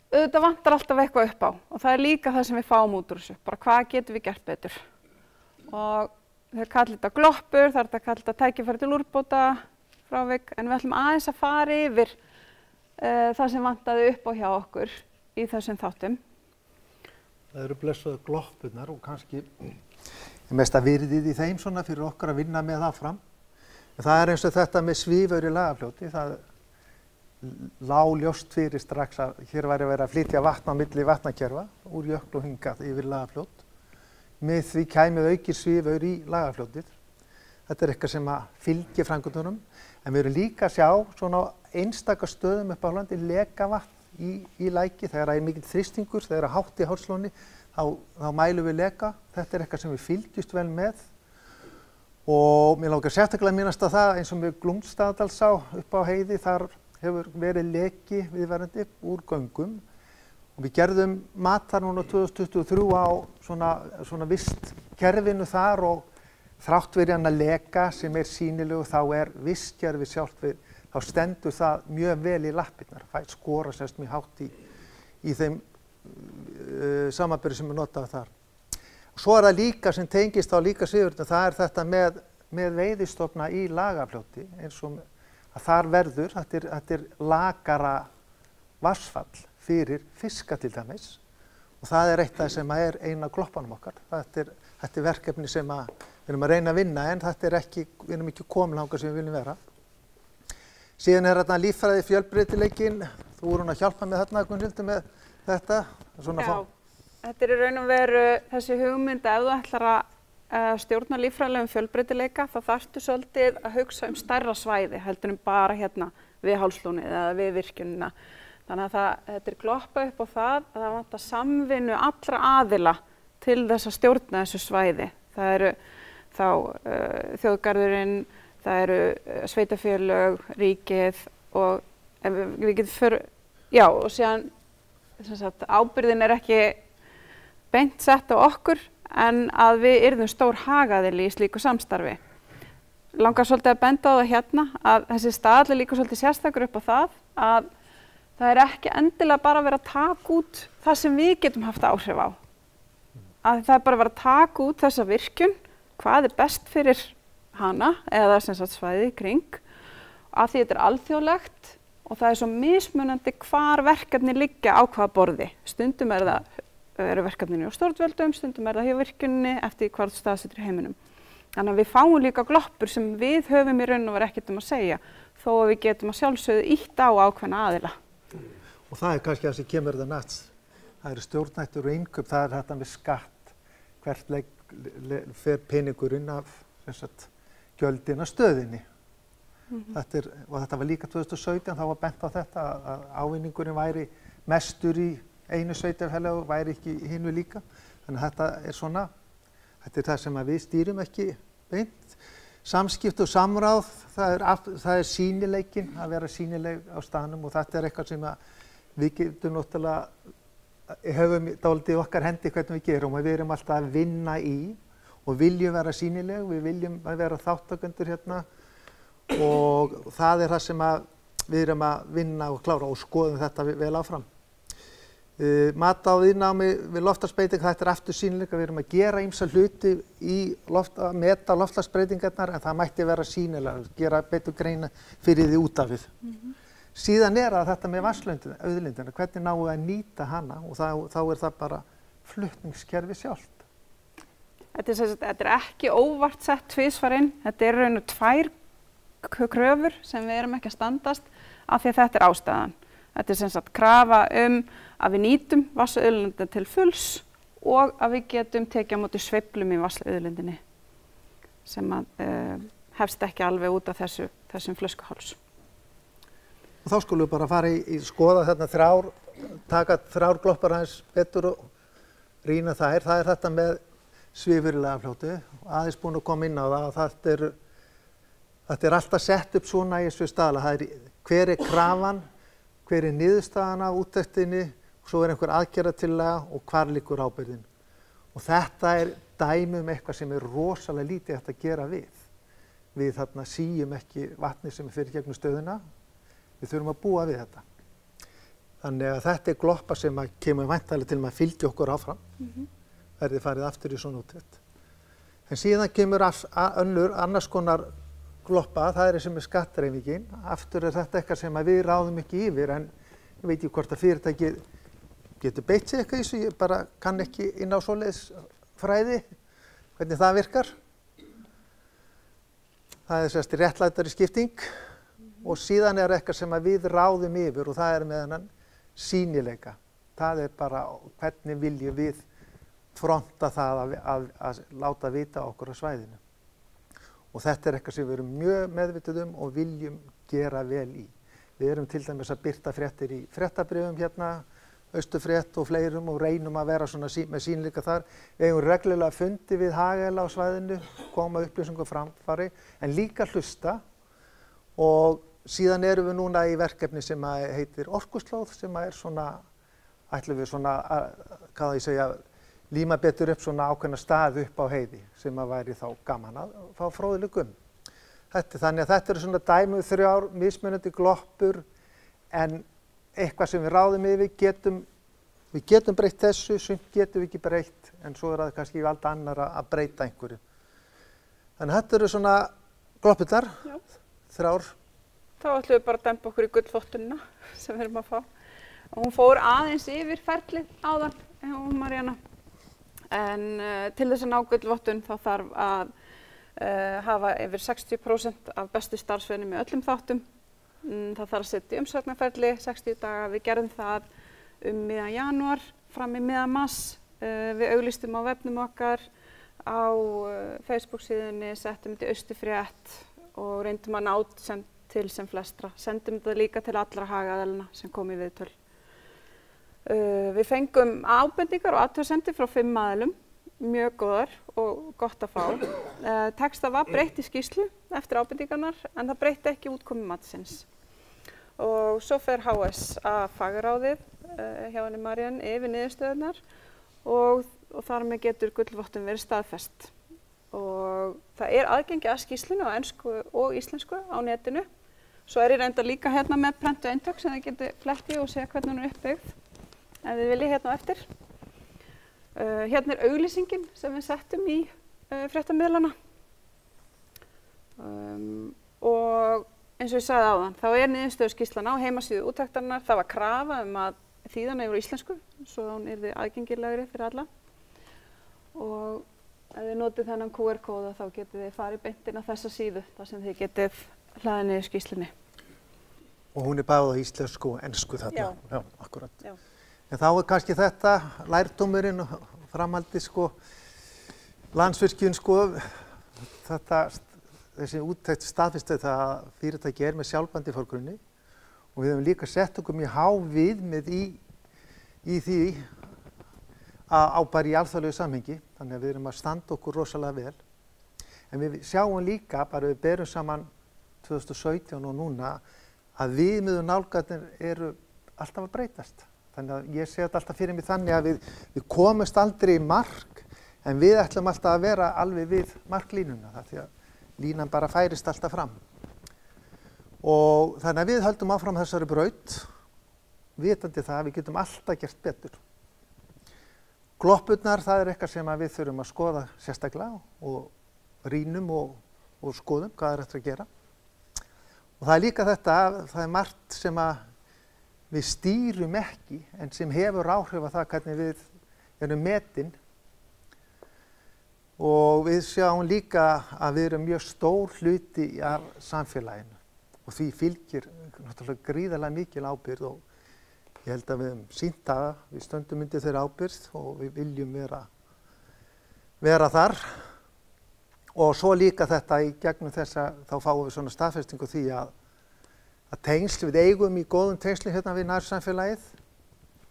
auðvitað vantar alltaf eitthvað upp á og það er líka það sem við fáum út úr þessu. Bara hvað getum við gert betur? Og þau kallar þetta gloppur, það er þetta kallar þetta tækifæri til úrbóta, frávik, en við ætlum aðeins að fara yfir það sem vantaði upp á hjá okkur í þessum þáttum. Það eru blessuðu gloppurnar og kannski mesta virðið í þeim svona fyrir okkur að vinna með það fram. En það er eins og þetta með Svífur í Lagarfljóti, það lá ljóst fyrir strax að hér væri verið að flytja vatn á milli vatnakerfa úr jöklu og hingað yfir Lagarfljót. Með því kæmið aukir Svífur í Lagarfljótið. Þetta er eitthvað sem að fylgir framkvæmdunum, en við erum líka að sjá svona einstaka stöðum upp á landi leka vatn í læki þegar það er mikill þrýstingur, þegar það er hátt í Hálslóni, þá mælum við leka. Þetta er eitthvað sem við fylgjumst vel með. Og mér langar sérstaklega að minnast á það eins og með Glúmsstaðadalsá upp á heiði, þar hefur verið leki viðvarandi úr göngum og við gerðum mat þar núna 2023 á svona vistkerfinu þar og þrátt verið hann að leka sem sýnilegu þá vistkerfi sjálft þá stendur það mjög vel í lappirnar, það skora sérst mjög hátt í þeim samanburði sem notaði þar. Og svo það líka sem tengist á líka Sigurður, það þetta með veiðistofna í Lagarfljóti eins og að þar verður, þetta lakara vatnsfall fyrir fiska til dæmis og það eitt af sem eina gloppanum okkar. Þetta verkefni sem við erum að reyna að vinna en þetta við erum ekki komin þangað sem við viljum vera. Síðan þarna líffræði fjölbreytileikinn, þú voru að hjálpa með þarna Gunnhildur með þetta. Já, þetta í raun og veru þessi hugmynd ef þú ætlar að stjórna líffræðilegum fjölbreytileika þá þarftu svolítið að hugsa stærra svæði heldur bara hérna við Hálslónið eða við virkjunina. Þannig að þetta gloppa upp á það vantar samvinnu allra aðila til þess að stjórna þessu svæði. Það eru þá þjóðgarðurinn, það eru sveitarfélög, ríkið og við getum og síðan ábyrgðin ekki beint sett á okkur en að við yrðum stór hagaðili í slíku samstarfi. Langar svolítið að benda á það hérna að þessi staðall líka svolítið sérstakur upp á að það ekki endilega bara verið að taka út það sem við getum haft áhrif á. Að það bara verið að taka út þessa virkjun, hvað best fyrir hana eða svæðið kring, að því þetta alþjóðlegt og það svo mismunandi hvar verkefni liggja á hvaða borði. Stundum eru verkefninu á stjórnvöldum, stundum það hjá virkjunni eftir hvar staðsettur í heiminum. Þannig að við fáum líka gloppur sem við höfum í raun og veru ekkert að segja, þó að við getum að sjálfsögðu ýtt á ákveðna aðila. Og það kannski það sem kemur það næst. Það eru stjórnættur og innkaup, það þetta með skatt, hvert fer peningurinn af gjöldin að stöðinni. Og þetta var líka 2017, þá var bent á þetta að ávinningurinn væri mestur í einu sveitarfélagi og væri ekki í hinu líka. Þannig að þetta þetta það sem við stýrum ekki beint. Samskipti og samráð, það sýnileikinn, að vera sýnileg á staðnum og þetta eitthvað sem við getum náttúrulega, höfum dálítið okkar hendi hvernig við gerum og við erum alltaf að vinna í og viljum vera sýnileg, við viljum vera þáttakendur hérna og það það sem við erum að vinna og klára og skoðum þetta vel áfram. Mat á viðnámi við loftslagsbreytingar, þetta aftur sýnileika, við erum að gera ýmsa hluti í að meta loftslagsbreytingarnar en það mætti vera sýnilega, gera betur greina fyrir því út af við. Síðan þetta með vatnsauðlindina, hvernig náum við að nýta hana og þá það bara flutningskerfi sjálft. Þetta ekki óvart sett tvisvar inn, þetta raun og tvær kröfur sem við erum ekki að standast af því að þetta ástæðan. Þetta krafa að við nýtum vatnsauðlindina til fulls og að við getum tekið á móti sveiflum í vatnsauðlindinni sem hefst ekki alveg út af þessum flöskuháls. Og þá skulum við bara fara í skoða taka þrjár gloppar aðeins betur og rýna þær. Það þetta með Svifurlagafljóti, aðeins búin að koma inn á það að þetta alltaf sett upp svona í þessu staðla. Hver krafan, hver niðurstaðan af úttektinni og svo einhver aðgerðatillaga og hvar liggur ábyrgðin. Og þetta dæmi eitthvað sem rosalega lítið hægt að gera við. Við þarna síum ekki vatni sem fyrir gegnum stöðuna. Við þurfum að búa við þetta. Þannig að þetta gloppa sem kemur væntanlega til að fylgja okkur áfram. Verði farið aftur í svona úttekt. En síðan kemur annars konar gloppa, það sem skattdreifingin. Aftur þetta eitthvað sem við ráðum ekki yfir, en ég veit ekki hvort að fyrirtæki getur beitt sig eitthvað í þessu, ég bara kann ekki inn á svoleiðis fræði, hvernig það virkar. Það sérst réttlætari skipting og síðan eitthvað sem við ráðum yfir og það með þennan sýnileika. Það bara hvernig viljum við fronta það að láta vita okkur á svæðinu. Og þetta eitthvað sem við erum mjög meðvituð og viljum gera vel í. Við erum til dæmis að birta fréttir í fréttabréfum hérna, Austurfrétt og fleirum og reynum að vera svona með sýnileika þar. Við eigum reglulega fundi við hagaðila á svæðinu, koma upplýsingum framfari, en líka hlusta og síðan erum við núna í verkefni sem heitir Orkuslóð sem svona, ætlum við svona, hvað ég segja, líma betur upp svona ákveðna staði upp á heiði sem væri þá gaman að fá fróðleik Þannig að þetta eru svona dæmi 3 mismunandi gloppur en eitthvað sem við ráðum yfir, við getum breytt þessu, sumt getum við ekki breytt en svo það kannski valda annara að breyta einhverju. Þannig að þetta eru svona gloppurnar, 3. Þá ætlum við bara að dempa okkur í gullvottunina sem við erum að fá. Og hún fór aðeins yfir ferlið áðan, hún Maríanna. En til þess að ná gullvottun þá þarf að hafa yfir 60% af bestu starfsvenum í öllum þáttum. Það þarf að setja umsóknarferli, 60 daga. Við gerðum það miðjan janúar, fram í miðjan mars. Við auglýstum á vefnum okkar, á Facebook-síðunni, settum þetta í Austurfrétt og reyndum að ná til sem flestra. Sendum þetta líka til allra hagaðalina sem kom í viðtöl. Við fengum ábendingar og athugasemdir frá 5 aðilum, mjög góðar og gott að fá. Texta var breytt í skýrslu eftir ábendingarnar en það breytti ekki útkomu matsins. Og svo fer HSA fagráðið hjá henni Marían yfir niðurstöðurnar og þar með getur gullvottun verið staðfest. Og það aðgengi að skýrslunni á ensku og íslensku á netinu. Svo ég reyndar líka hérna með prentu eintök sem þið getur flett í og segja hvernig hún uppbyggð. Ef þið viljið hérna á eftir. Hérna auglýsingin sem við settum í fréttamiðlana. Og eins og ég sagði áðan, þá niðurstöðuskýrslan á heimasíðu úttektarinnar. Það var krafa að þýðan yfir íslensku, svo hún yrði aðgengilegri fyrir alla. Og ef þið notið þennan QR-kóða þá getið þið farið beint inn á þessa síðu, þar sem þið getið hlaðið niður skýrslunni. Og hún bæði á íslensku og ensku þarna. Já, akkurat. Já. En þá kannski þetta, lærdómurinn og framhaldi Landsvirkjun þessi úttekt staðfesti það fyrirtæki með sjálfbærni í forgrunni og við höfum líka sett okkur mjög há viðmið í því að bara í alþjóðlegu samhengi, þannig að við erum að standa okkur rosalega vel. En við sjáum líka, bara við berum saman 2017 og núna, að viðmiðu nálgarnir eru alltaf að breytast. Þannig að ég sé þetta alltaf fyrir mig þannig að við komumst aldrei í mark en við ætlum alltaf að vera alveg við marklínuna það því að línan bara færist alltaf fram. Og þannig að við höldum áfram þessari braut, vitandi það að við getum alltaf gert betur. Gloppurnar, það eitthvað sem við þurfum að skoða sérstaklega og rýnum og skoðum hvað eftir að gera. Og það líka þetta, það margt sem við stýrum ekki en sem hefur áhrif á það hvernig við erum metin og við sjáum líka að við erum mjög stór hluti af samfélaginu og því fylgir náttúrulega gríðarlega mikil ábyrgð og ég held að við höfum sýnt það, við stöndum undir þeirra ábyrgð og við viljum vera þar og svo líka þetta í gegnum þessa þá fáum við svona staðfestingu því að tengsl við eigum í góðum tengslum hérna við nærsamfélagið.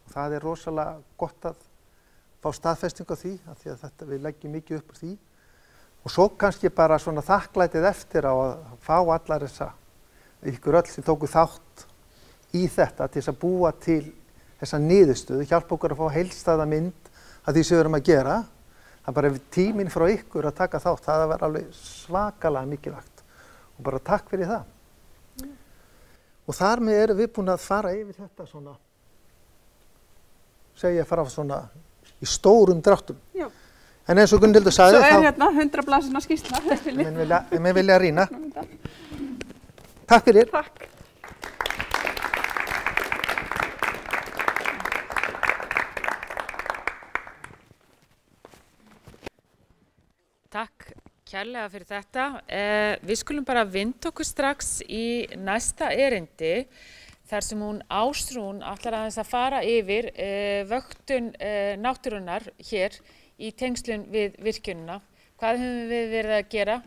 Það rosalega gott að fá staðfestingu á því, af því að við leggjum mikið upp úr því. Og svo kannski bara svona þakklætið eftir á að fá allar ykkur öll sem tóku þátt í þetta til þess að búa til þessa niðurstöðu, hjálpa okkur að fá heildstæða mynd af því sem við erum að gera. Það bara tíminn frá ykkur að taka þátt, það var alveg svakalega mikilvægt. Og bara takk fyrir það. Og þar með erum við búin að fara yfir þetta svona, segja frá svona í stórum dráttum. Já. En eins og Gunnhildur sagði þá... Svo hérna 100 blaðsina skýrsla. Menn vilja rýna. Takk fyrir. Takk. Takk kærlega fyrir þetta. Við skulum bara vinda okkur strax í næsta erindi þar sem hún Ásrún ætlar aðeins að fara yfir vöktun náttúrunnar hér í tengslum við virkjunina. Hvað höfum við verið að gera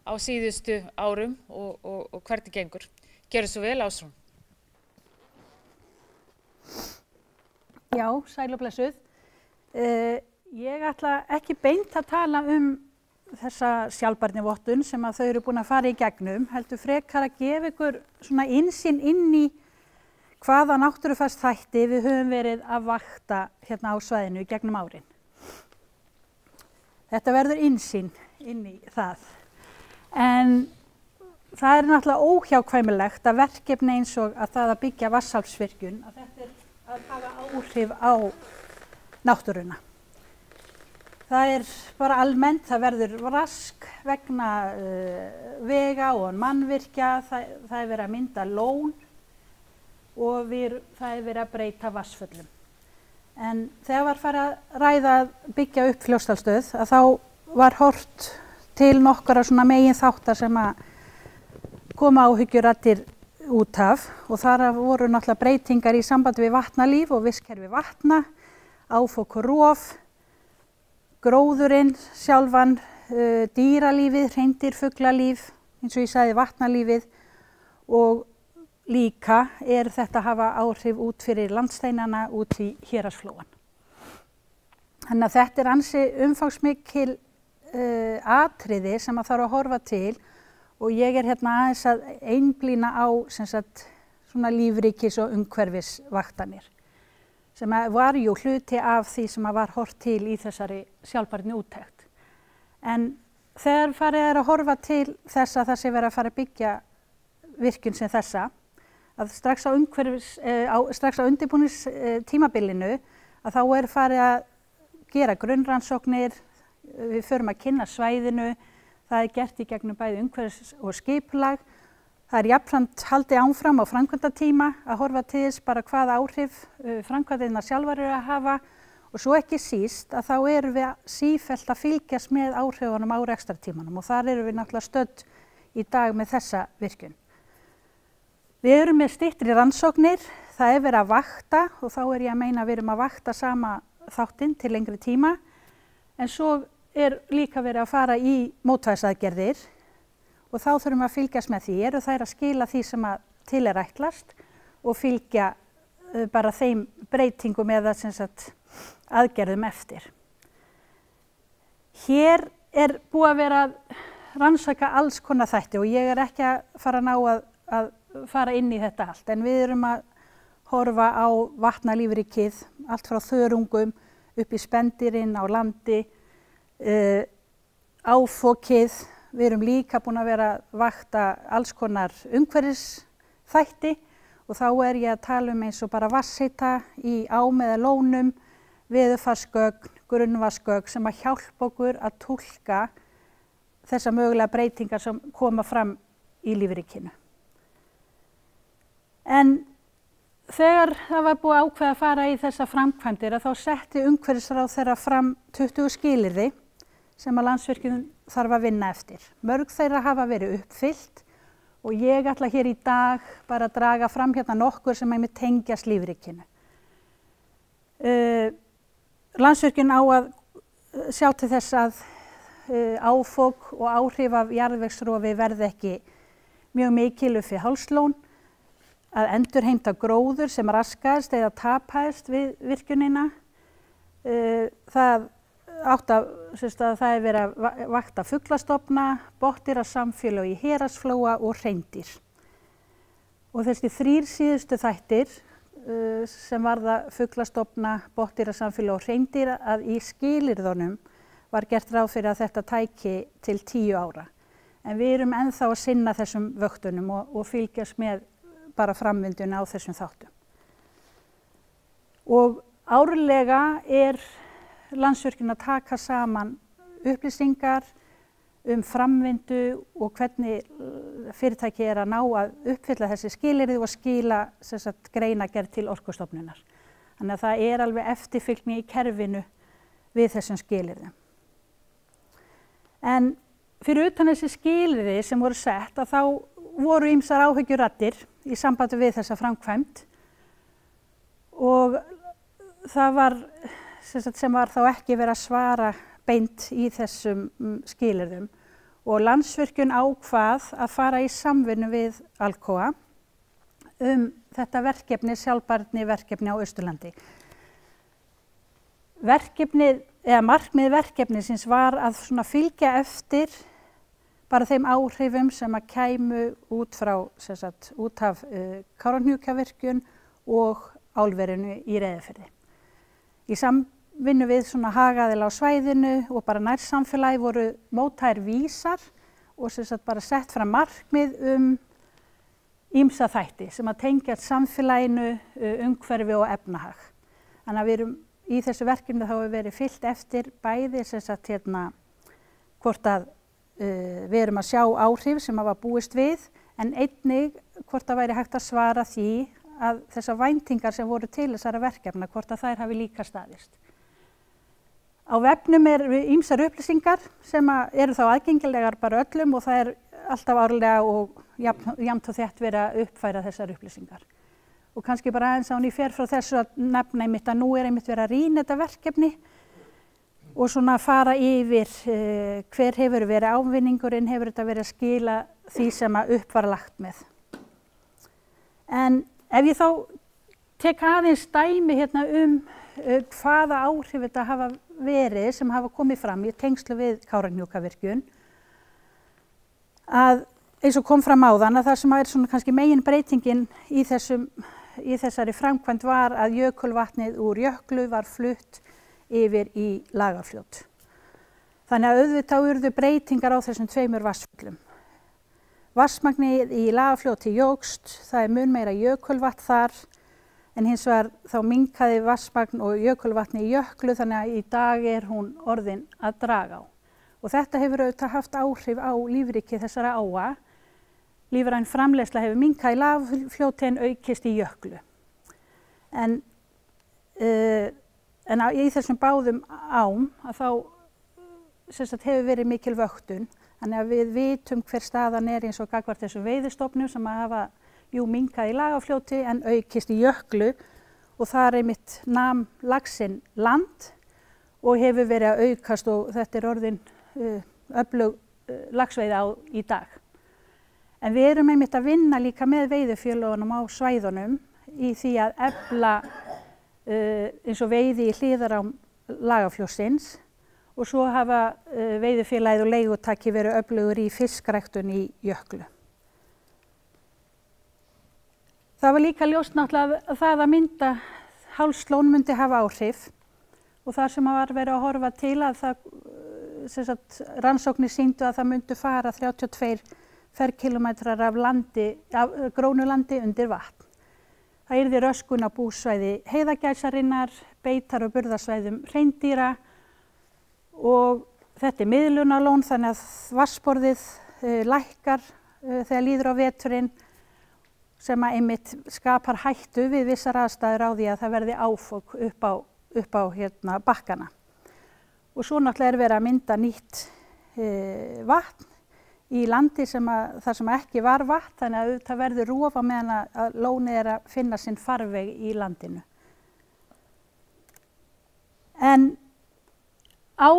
á síðustu árum og hvernig gengur? Gjörðu svo vel, Ásrún. Já, sæl og blessuð. Ég ætla ekki beint að tala þessa sjálfbærnivottun sem að þau eru búin að fara í gegnum, heldur frekar að gefa ykkur svona innsýn inn í hvaða náttúrufarsþætti við höfum verið að vakta hérna á svæðinu í gegnum árin. Þetta verður innsýn inn í það. En það er náttúrulega óhjákvæmilegt að verkefni eins og að það að byggja vatnsaflsvirkjun, að þetta er að hafa áhrif á náttúruna. Það er bara almennt, það verður rask vegna vega og mannvirkja, það er verið að mynda lón og það er verið að breyta vatnsföllum. En þegar var farið að ræða að byggja upp Fljótsdalsstöð, að þá var horft til nokkura svona megin þáttar sem að koma áhyggjuraddir út af, og þar voru náttúrulega breytingar í sambandi við vatnalíf og vistkerfi vatna, áfok og rof, gróðurinn sjálfan, dýralífið, hreindýr, fuglalíf, eins og ég sagði vatnalífið, og líka er þetta að hafa áhrif út fyrir landsteinana út í Héraðsflóann. Þannig að þetta er ansi umfangsmikil atriði sem að þarf að horfa til, og ég er hérna aðeins að einblína á sem sagt, svona lífríkis- og umhverfisvaktanir, sem var jú hluti af því sem var horft til í þessari sjálfbærni úttekt. En þegar farið er að horfa til þess að það sé verið að fara að byggja virkjun sem þessa, að strax á undirbúningstímabilinu að þá er farið að gera grunnrannsóknir, við förum að kynna svæðinu, það er gert í gegnum bæði umhverfis- og skipulag. Það er jafnframt haldið áfram á framkvæmdatíma að horfa til þess bara hvað áhrif framkvæmdirnar sjálfar eru að hafa, og svo ekki síst að þá erum við sífellt að fylgjast með áhrifunum á rekstrartímanum, og þar erum við náttúrulega stödd í dag með þessa virkjun. Við erum með styttri rannsóknir, það er verið að vakta, og þá er ég að meina að við erum að vakta sama þáttinn til lengri tíma, en svo er líka verið að fara í mótvægisaðgerðir, og þá þurfum við að fylgjast með því, eru þær að skila því sem að til er ætlast og fylgja bara þeim breytingum eða sem sagt aðgerðum eftir. Hér er búið að vera að rannsaka alls konar þætti, og ég er ekki að fara að ná að fara inn í þetta allt, en við erum að horfa á vatnalífríkið, allt frá þörungum upp í spendýrin á landi, áfokið. Við erum líka búin að vera að vakta alls konar umhverfisþætti, og þá er ég að tala um eins og bara vatnshita í ám eða lónum, veðurfarsgögn, grunnvatnsgögn sem að hjálpa okkur að túlka þessar mögulega breytingar sem koma fram í lífríkinu. En þegar það var búið ákveða að fara í þessa framkvæmdir, að þá setti umhverfisráðherra fram 20 skilyrði sem að Landsvirkjun þarf að vinna eftir. Mörg þeirra hafa verið uppfyllt, og ég ætla hér í dag bara að draga fram hérna nokkur sem einmitt tengjast lífríkinu. Landsvirkjun á að sjá til þess að áfok og áhrif af jarðvegsrofi verði ekki mjög mikil upp við hálslón, að endurheimta gróður sem raskaðist eða tapaðist við virkjunina. Það er verið að vakta fuglastofna, botndýrasamfélög í Héraðsflóa og hreindýr. Og þessi 3 síðustu þættir sem varða fuglastofna, botndýrasamfélög og hreindýr, að í skilyrðunum var gert ráð fyrir að þetta tæki til 10 ára. En við erum ennþá að sinna þessum vöktunum og fylgjast með bara framvinduna á þessum þáttum. Og árlega er Landsvirkjun að taka saman upplýsingar framvindu og hvernig fyrirtæki er að ná að uppfylla þessi skilyrði og skila greinargerð til Orkustofnunar. Þannig að það er alveg eftirfylgni í kerfinu við þessum skilyrðum. En fyrir utan þessi skilyrði sem voru sett, að þá voru ýmsar áhyggjuraddir í sambandi við þessa framkvæmd, og það var sem var þá ekki verið að svara beint í þessum skilyrðum, og Landsvirkjun ákvað að fara í samvinnu við Alcoa þetta verkefni, sjálfbærni verkefni á Austurlandi. Verkefnið eða markmið verkefnisins var að svona fylgja eftir bara þeim áhrifum sem að kæmu út frá, út af Kárahnjúkavirkjun og álverinu í Reyðarfirði. Í samvinnu við svona hagaðila á svæðinu og bara nærsamfélagi voru mótaðir vísar og bara sett fram markmið ýmsa þætti sem að tengjast samfélaginu, umhverfi og efnahag. Þannig að við erum í þessu verkefni þá hefur verið fylgt eftir bæði hvort að við erum að sjá áhrif sem hafa búist við en einnig hvort að væri hægt að svara því að þessar væntingar sem voru til þessara verkefna, hvort að þær hafi líka staðist. Á vefnum ýmsar upplýsingar sem eru þá aðgengilegar bara öllum og það alltaf árlega og jafnt og þétt verið að uppfæra þessar upplýsingar. Og kannski bara aðeins án ég fer frá þessu að nefna einmitt að nú einmitt verið að rýna þetta verkefni og svona fara yfir hver hefur verið ávinningurinn, hefur þetta verið að skila því sem að upp var lagt með. En ef ég þá tek aðeins dæmi hérna hvaða áhrif þetta hafa verið sem hafa komið fram í tengslu við Kárahnjúkavirkjun, að eins og kom fram áðan að það sem svona kannski megin breytingin í þessari framkvæmd var að jökulvatnið úr Jöklu var flutt yfir í Lagarfljót. Þannig að auðvitað urðu breytingar á þessum tveimur vatnsföllum. Vatnsmagnið í Lagarfljóti jókst, það mun meira jökulvatn þar, en hins vegar þá minnkaði vatnsmagn og jökulvatni í Jöklu þannig að í dag hún orðin að draga á. Og þetta hefur auðvitað haft áhrif á lífríki þessara áa. Lífræn framleiðsla hefur minnkað í Lagarfljóti en aukist í Jöklu. En í þessum báðum ám að þá hefur verið mikil vöktun. Þannig að við vitum hver staðan eins og gagnvart þessum veiðistofnum sem að hafa minnkað í Lagarfljóti en aukist í Jöklu og þar einmitt nam laxinn land og hefur verið að aukast og þetta orðin öflug laxveiði í dag. En við erum einmitt að vinna líka með veiðifélögunum á svæðunum í því að efla eins og veiði í hliðarám Lagarfljótsins og svo hafa veiðifélagið og leigutaki verið öflugur í fiskræktun í Jöklu. Það var líka ljóst náttúrulega að það að mynda Hálslón myndi hafa áhrif og það sem var verið að horfa til að rannsóknir sýndu að það myndi fara 32 ferkilometrar af grónulandi undir vatn. Það yrði röskun á búsvæði heiðagæsarinnar, beitar- og burðarsvæðum hreindýra og þetta miðlunarlón þannig að vatnsborðið lækkar þegar líður á veturinn sem að einmitt skapar hættu við vissar aðstæður á því að það verði áfok upp á bakkana. Og svo náttúrulega verið að mynda nýtt vatn í landi þar sem ekki var vatn, þannig að það verður rof á meðan að lónið að finna sinn farveg í landinu. En á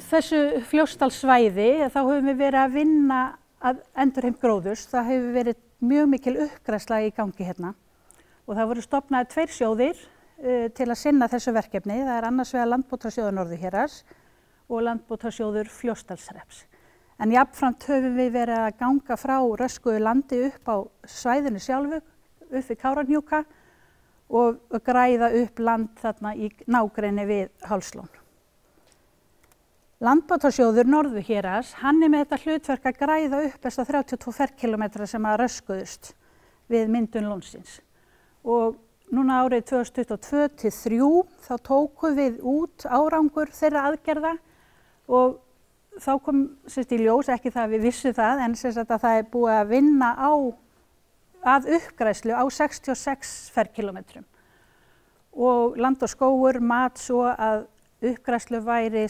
þessu Fljótsdalssvæði þá höfum við verið að vinna að endurheimt gróðurs. Það hefur verið mjög mikil uppgræðsla í gangi hérna og það voru stofnaðir 2 sjóðir til að sinna þessu verkefni. Það annars vegar Landbótasjóður Norðurhéraðs og Landbótasjóður Fljótsdalshrepps. En jafnframt höfum við verið að ganga frá röskuðu landi upp á svæðinu sjálfu, upp við Kárahnjúka og græða upp land þarna í nágrenni við Hálslón. Landbótasjóður Norðurhéraðs, hann með þetta hlutverk að græða upp þessa 32 ferkilometra sem að röskuðust við myndun lónsins. Og núna árið 2022-2023 þá tókum við út árangur þeirra aðgerða og þá kom í ljós, ekki það að við vissum það, en að það búið að vinna að uppgræðslu á 66 ferkilometrum. Og Land og skógur mat svo að uppgræðslu væri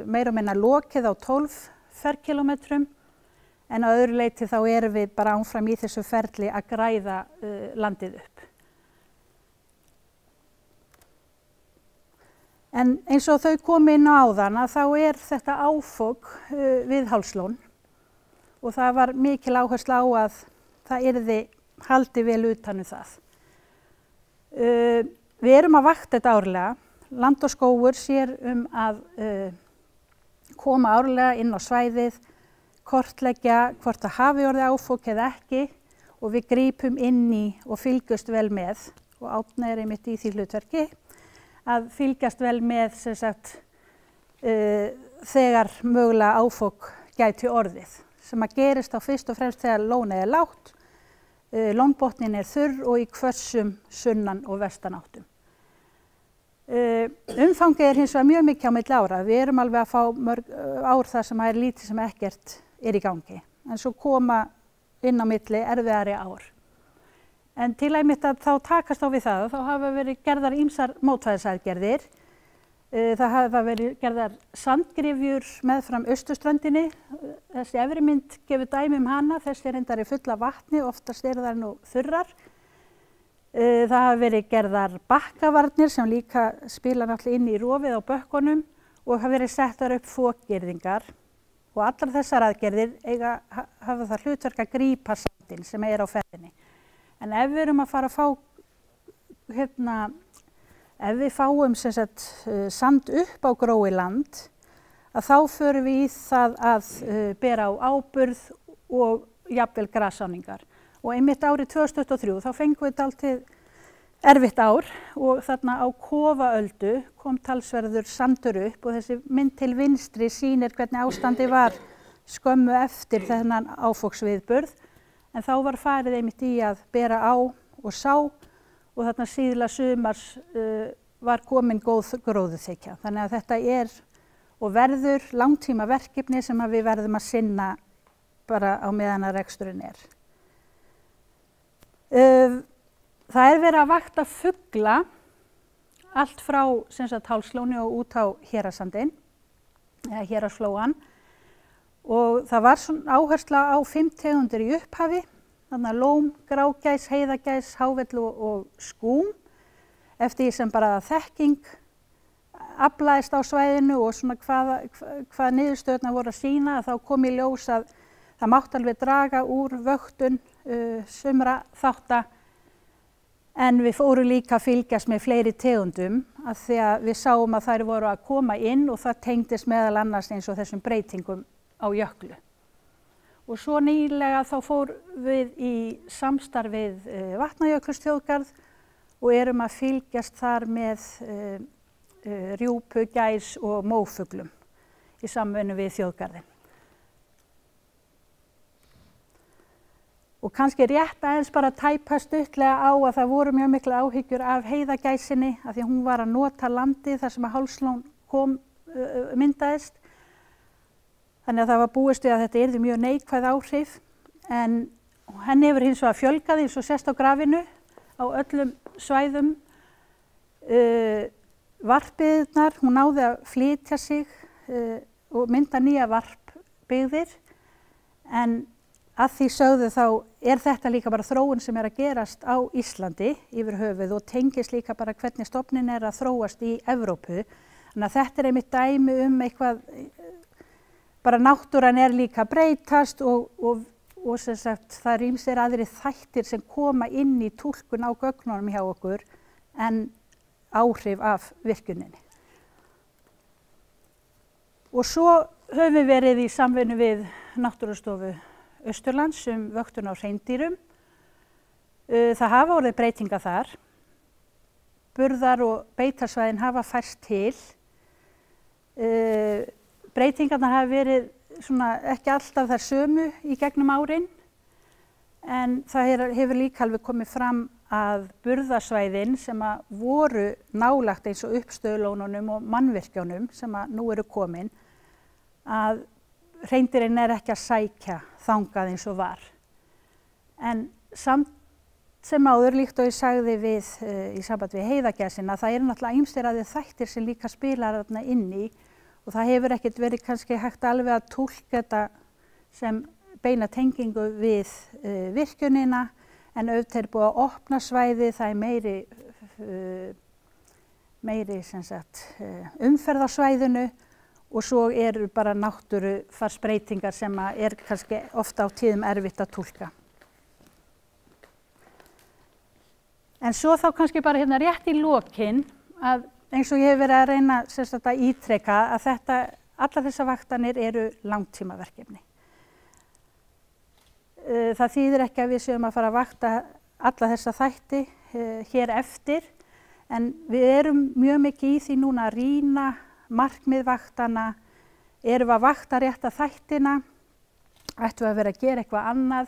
meira og minna lokið á 12 ferkilometrum, en að öðru leyti þá erum við bara áfram í þessu ferli að græða landið upp. En eins og þau komu inn á áðan að þá þetta áfok við Hálslón og það var mikil áhersla á að það yrði haldið vel utan það. Við erum að vakta þetta árlega. Land og skógur sér að koma árlega inn á svæðið, kortleggja hvort það hafi orðið áfok eða ekki og við grípum inn í og fylgjumst vel með og Árni einmitt í því hlutverki að fylgjast vel með sem sagt þegar mögulega áfok gæti orðið sem að gerist á fyrst og fremst þegar lónið lágt, lónbotnin þurr og í hvössum sunnan og vestanáttum. Umfangið hins vegar mjög mikið á milli ára. Við erum alveg að fá mörg ár þar sem er lítið sem ekkert í gangi. En svo koma inn á milli erfiðari ár. En til einmitt að þá takast á við það, þá hafa verið gerðar ýmsar mótvægisaðgerðir. Það hafa verið gerðar sandgryfjur meðfram austurströndinni. Þessi efri mynd gefur dæmi hana, þessi reyndar full af vatni, oftast þær nú þurrar. Það hafa verið gerðar bakkavarnir sem líka spila náttúrulega inn í rofið á bökkunum og hafa verið settar upp fokgirðingar og allar þessar aðgerðir hafa það hlutverk að grípa sandinn sem á ferðinni. En ef við erum að fara að fá, ef við fáum sem sagt, sand upp á gróið land, að þá förum við í það að bera á áburð og jafnvel grasáningar. Og einmitt árið 2023 þá fengum við dálítið erfitt ár og þarna á Kofaöldu kom talsverður sandur upp og þessi mynd til vinstri sýnir hvernig ástandi var skömmu eftir þennan áfoksviðburð. En þá var farið einmitt í að bera á og sá og þarna síðla sumars var komin góð gróðurþekja. Þannig að þetta og verður langtíma verkefni sem við verðum að sinna bara á meðan að reksturinn Það verið að vakta fugla allt frá Hálslóni og út á Hérasandinn, eða Hérasflóann. Og það var svona áhersla á 5 tegundir í upphafi, þannig að lóm, grágæs, heiðagæs, hávellu og skúm. Eftir því sem bara þekking aflaðist á svæðinu og svona hvað niðurstöðurnar voru að sýna, þá kom í ljós að það mátti alveg draga úr vöktun sumra þátta en við fórum líka að fylgjast með fleiri tegundum af því að við sáum að þær voru að koma inn og það tengdist meðal annars eins og þessum breytingum á jöklu. Og svo nýlega þá fórum við í samstarfið Vatnajökulsþjóðgarð og erum að fylgjast þar með rjúpu, gæs og mófuglum í samvinnu við þjóðgarðinn. Og kannski rétt aðeins bara tæpa stuttlega á að það voru mjög mikla áhyggjur af heiðagæsinni af því að hún var að nota landið þar sem að Hálslón myndaðist. Þannig að það var búist við að þetta yrði mjög neikvæð áhrif en henni hefur hins vegar fjölgað eins og sést á grafinu á öllum svæðum. Varpbyggðirnar, hún náði að flytja sig og mynda nýja varpbyggðir en að því sögðu þá þetta líka bara þróun sem að gerast á Íslandi yfir höfuð og tengist líka bara hvernig stofnin að þróast í Evrópu. Þannig að þetta einmitt dæmi eitthvað, bara náttúran líka að breytast og sem sagt það ýmsir aðrir þættir sem koma inn í túlkun á gögnunum hjá okkur en áhrif af virkjuninni. Og svo höfum við verið í samvinnu við Náttúrustofu Austurlands vöktun á hreindýrum. Það hafa orðið breytinga þar. Burðar og beitarsvæðin hafa færst til. Breytingarnar hafa verið ekki alltaf þær sömu í gegnum árin en það hefur líka alveg komið fram að burðarsvæðin sem voru nálagt eins og uppstöðulónunum og mannvirkjunum sem nú eru komin að hreindýrin ekki að sækja þangað eins og var. En samt sem áður líkt og ég sagði í samband við heiðagæsina, það náttúrulega ýmsir aðrir þættir sem líka spilar þarna inn í og það hefur ekkert verið kannski hægt alveg að túlka þetta sem beina tengingu við virkjunina en auðvitað búið að opna svæði, það meiri sem sagt, umferð á svæðinu og svo eru bara náttúrufarsbreytingar sem kannski ofta á tíðum erfitt að túlka. En svo þá kannski bara rétt í lokin að eins og ég hef verið að reyna að ítreka að allar þessar vaktanir eru langtímaverkefni. Það þýðir ekki að við séum að fara að vakta alla þessa þætti hér eftir, en við erum mjög mikið í því núna að rýna markmið vaktana, erum við að vakta rétta þættina, ættum við að vera að gera eitthvað annað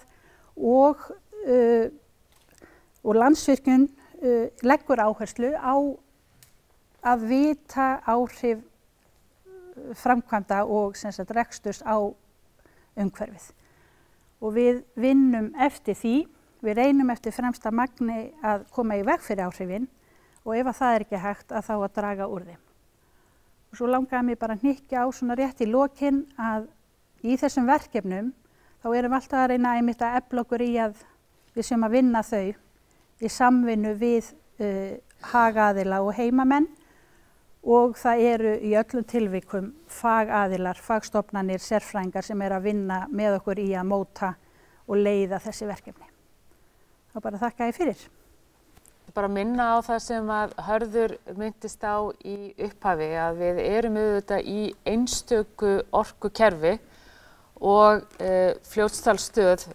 og Landsvirkjun leggur áherslu á að vita áhrif framkvæmda og reksturs á umhverfið. Og við vinnum eftir því, við reynum eftir fremsta magni að koma í veg fyrir áhrifin og ef það er ekki hægt að þá að draga úr þeim. Og svo langaði mig bara að hnykkja á svona rétt í lokin að í þessum verkefnum þá erum við alltaf að reyna einmitt að efla okkur í að við séum að vinna þau í samvinnu við hagaðila og heimamenn og það eru í öllum tilvikum fagaðilar, fagstofnanir, sérfræðingar sem eru að vinna með okkur í að móta og leiða þessi verkefni. Og bara þakka ég fyrir. Bara minna á það sem að Hörður myndist á í upphafi að við erum auðvitað í einstöku orkukerfi og Fljótsdalsstöð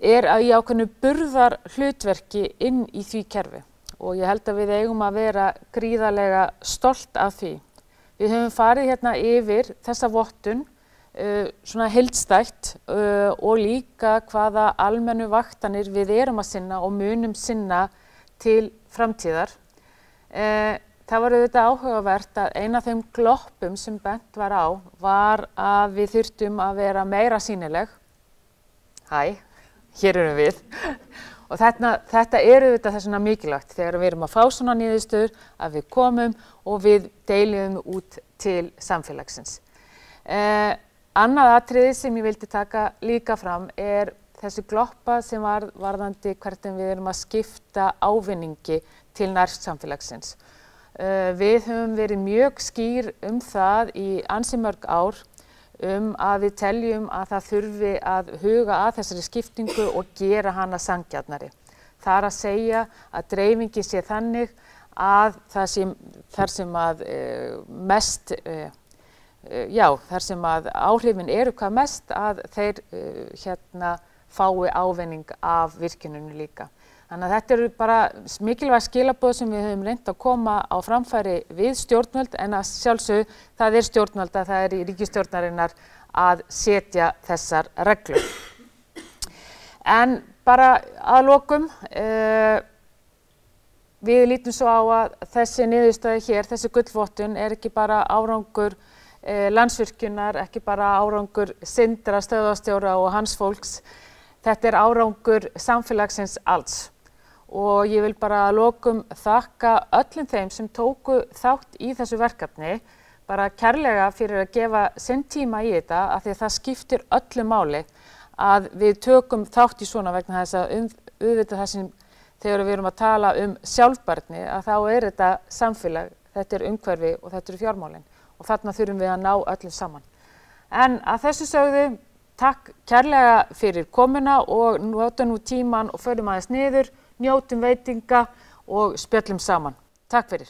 er í ákveðnu burðar hlutverki inn í því kerfi og ég held að við eigum að vera gríðarlega stolt af því. Við höfum farið hérna yfir þessa vottun svona heildstætt og líka hvaða almennu vaktanir við erum að sinna og munum sinna til framtíðar. Það var auðvitað áhugavert að eina af þeim gloppum sem bent var á var að við þurftum að vera meira sýnileg. Hæ, hér erum við. Og þetta er auðvitað þess vegna mikilvægt þegar við erum að fá svona niðurstöður að við komum og við deilum út til samfélagsins. Annað atriði sem ég vildi taka líka fram er þessi gloppa sem varðandi hvernig við erum að skipta ávinningi til nærsamfélagsins. Við höfum verið mjög skýr það í ansi mörg ár að við teljum að það þurfi að huga að þessari skiptingu og gera hana sanngjarnari. Það er að segja að dreifingi sé þannig að þar sem að mest, þar sem að áhrifin eru hvað mest að þeir fái ávinning af virkjuninu líka. Þannig að þetta eru bara mikilvæg skilaboð sem við höfum reynt að koma á framfæri við stjórnvöld en að sjálfsögðu það er stjórnvalda, það er í ríkisstjórnarinnar að setja þessar reglur. En bara að lokum, við lítum svo á að þessi niðurstaða hér, þessi gullvottun er ekki bara árangur Landsvirkjunar, ekki bara árangur Sindra, stöðvarstjóra og hans fólks, þetta er árangur samfélagsins alls. Og ég vil bara að lokum þakka öllum þeim sem tóku þátt í þessu verkefni, bara kærlega fyrir að gefa sinn tíma í þetta af því að það skiptir öllu máli að við tökum þátt í svona vegna þess að auðvitað það sem þegar við erum að tala sjálfbærni að þá er þetta samfélag, þetta er umhverfi og þetta eru fjármálin og þarna þurfum við að ná öllum saman. En að þessu sögðu, takk kærlega fyrir komuna og notum nú tíman og förum aðeins niður, njótum veitinga og spjöllum saman. Takk fyrir.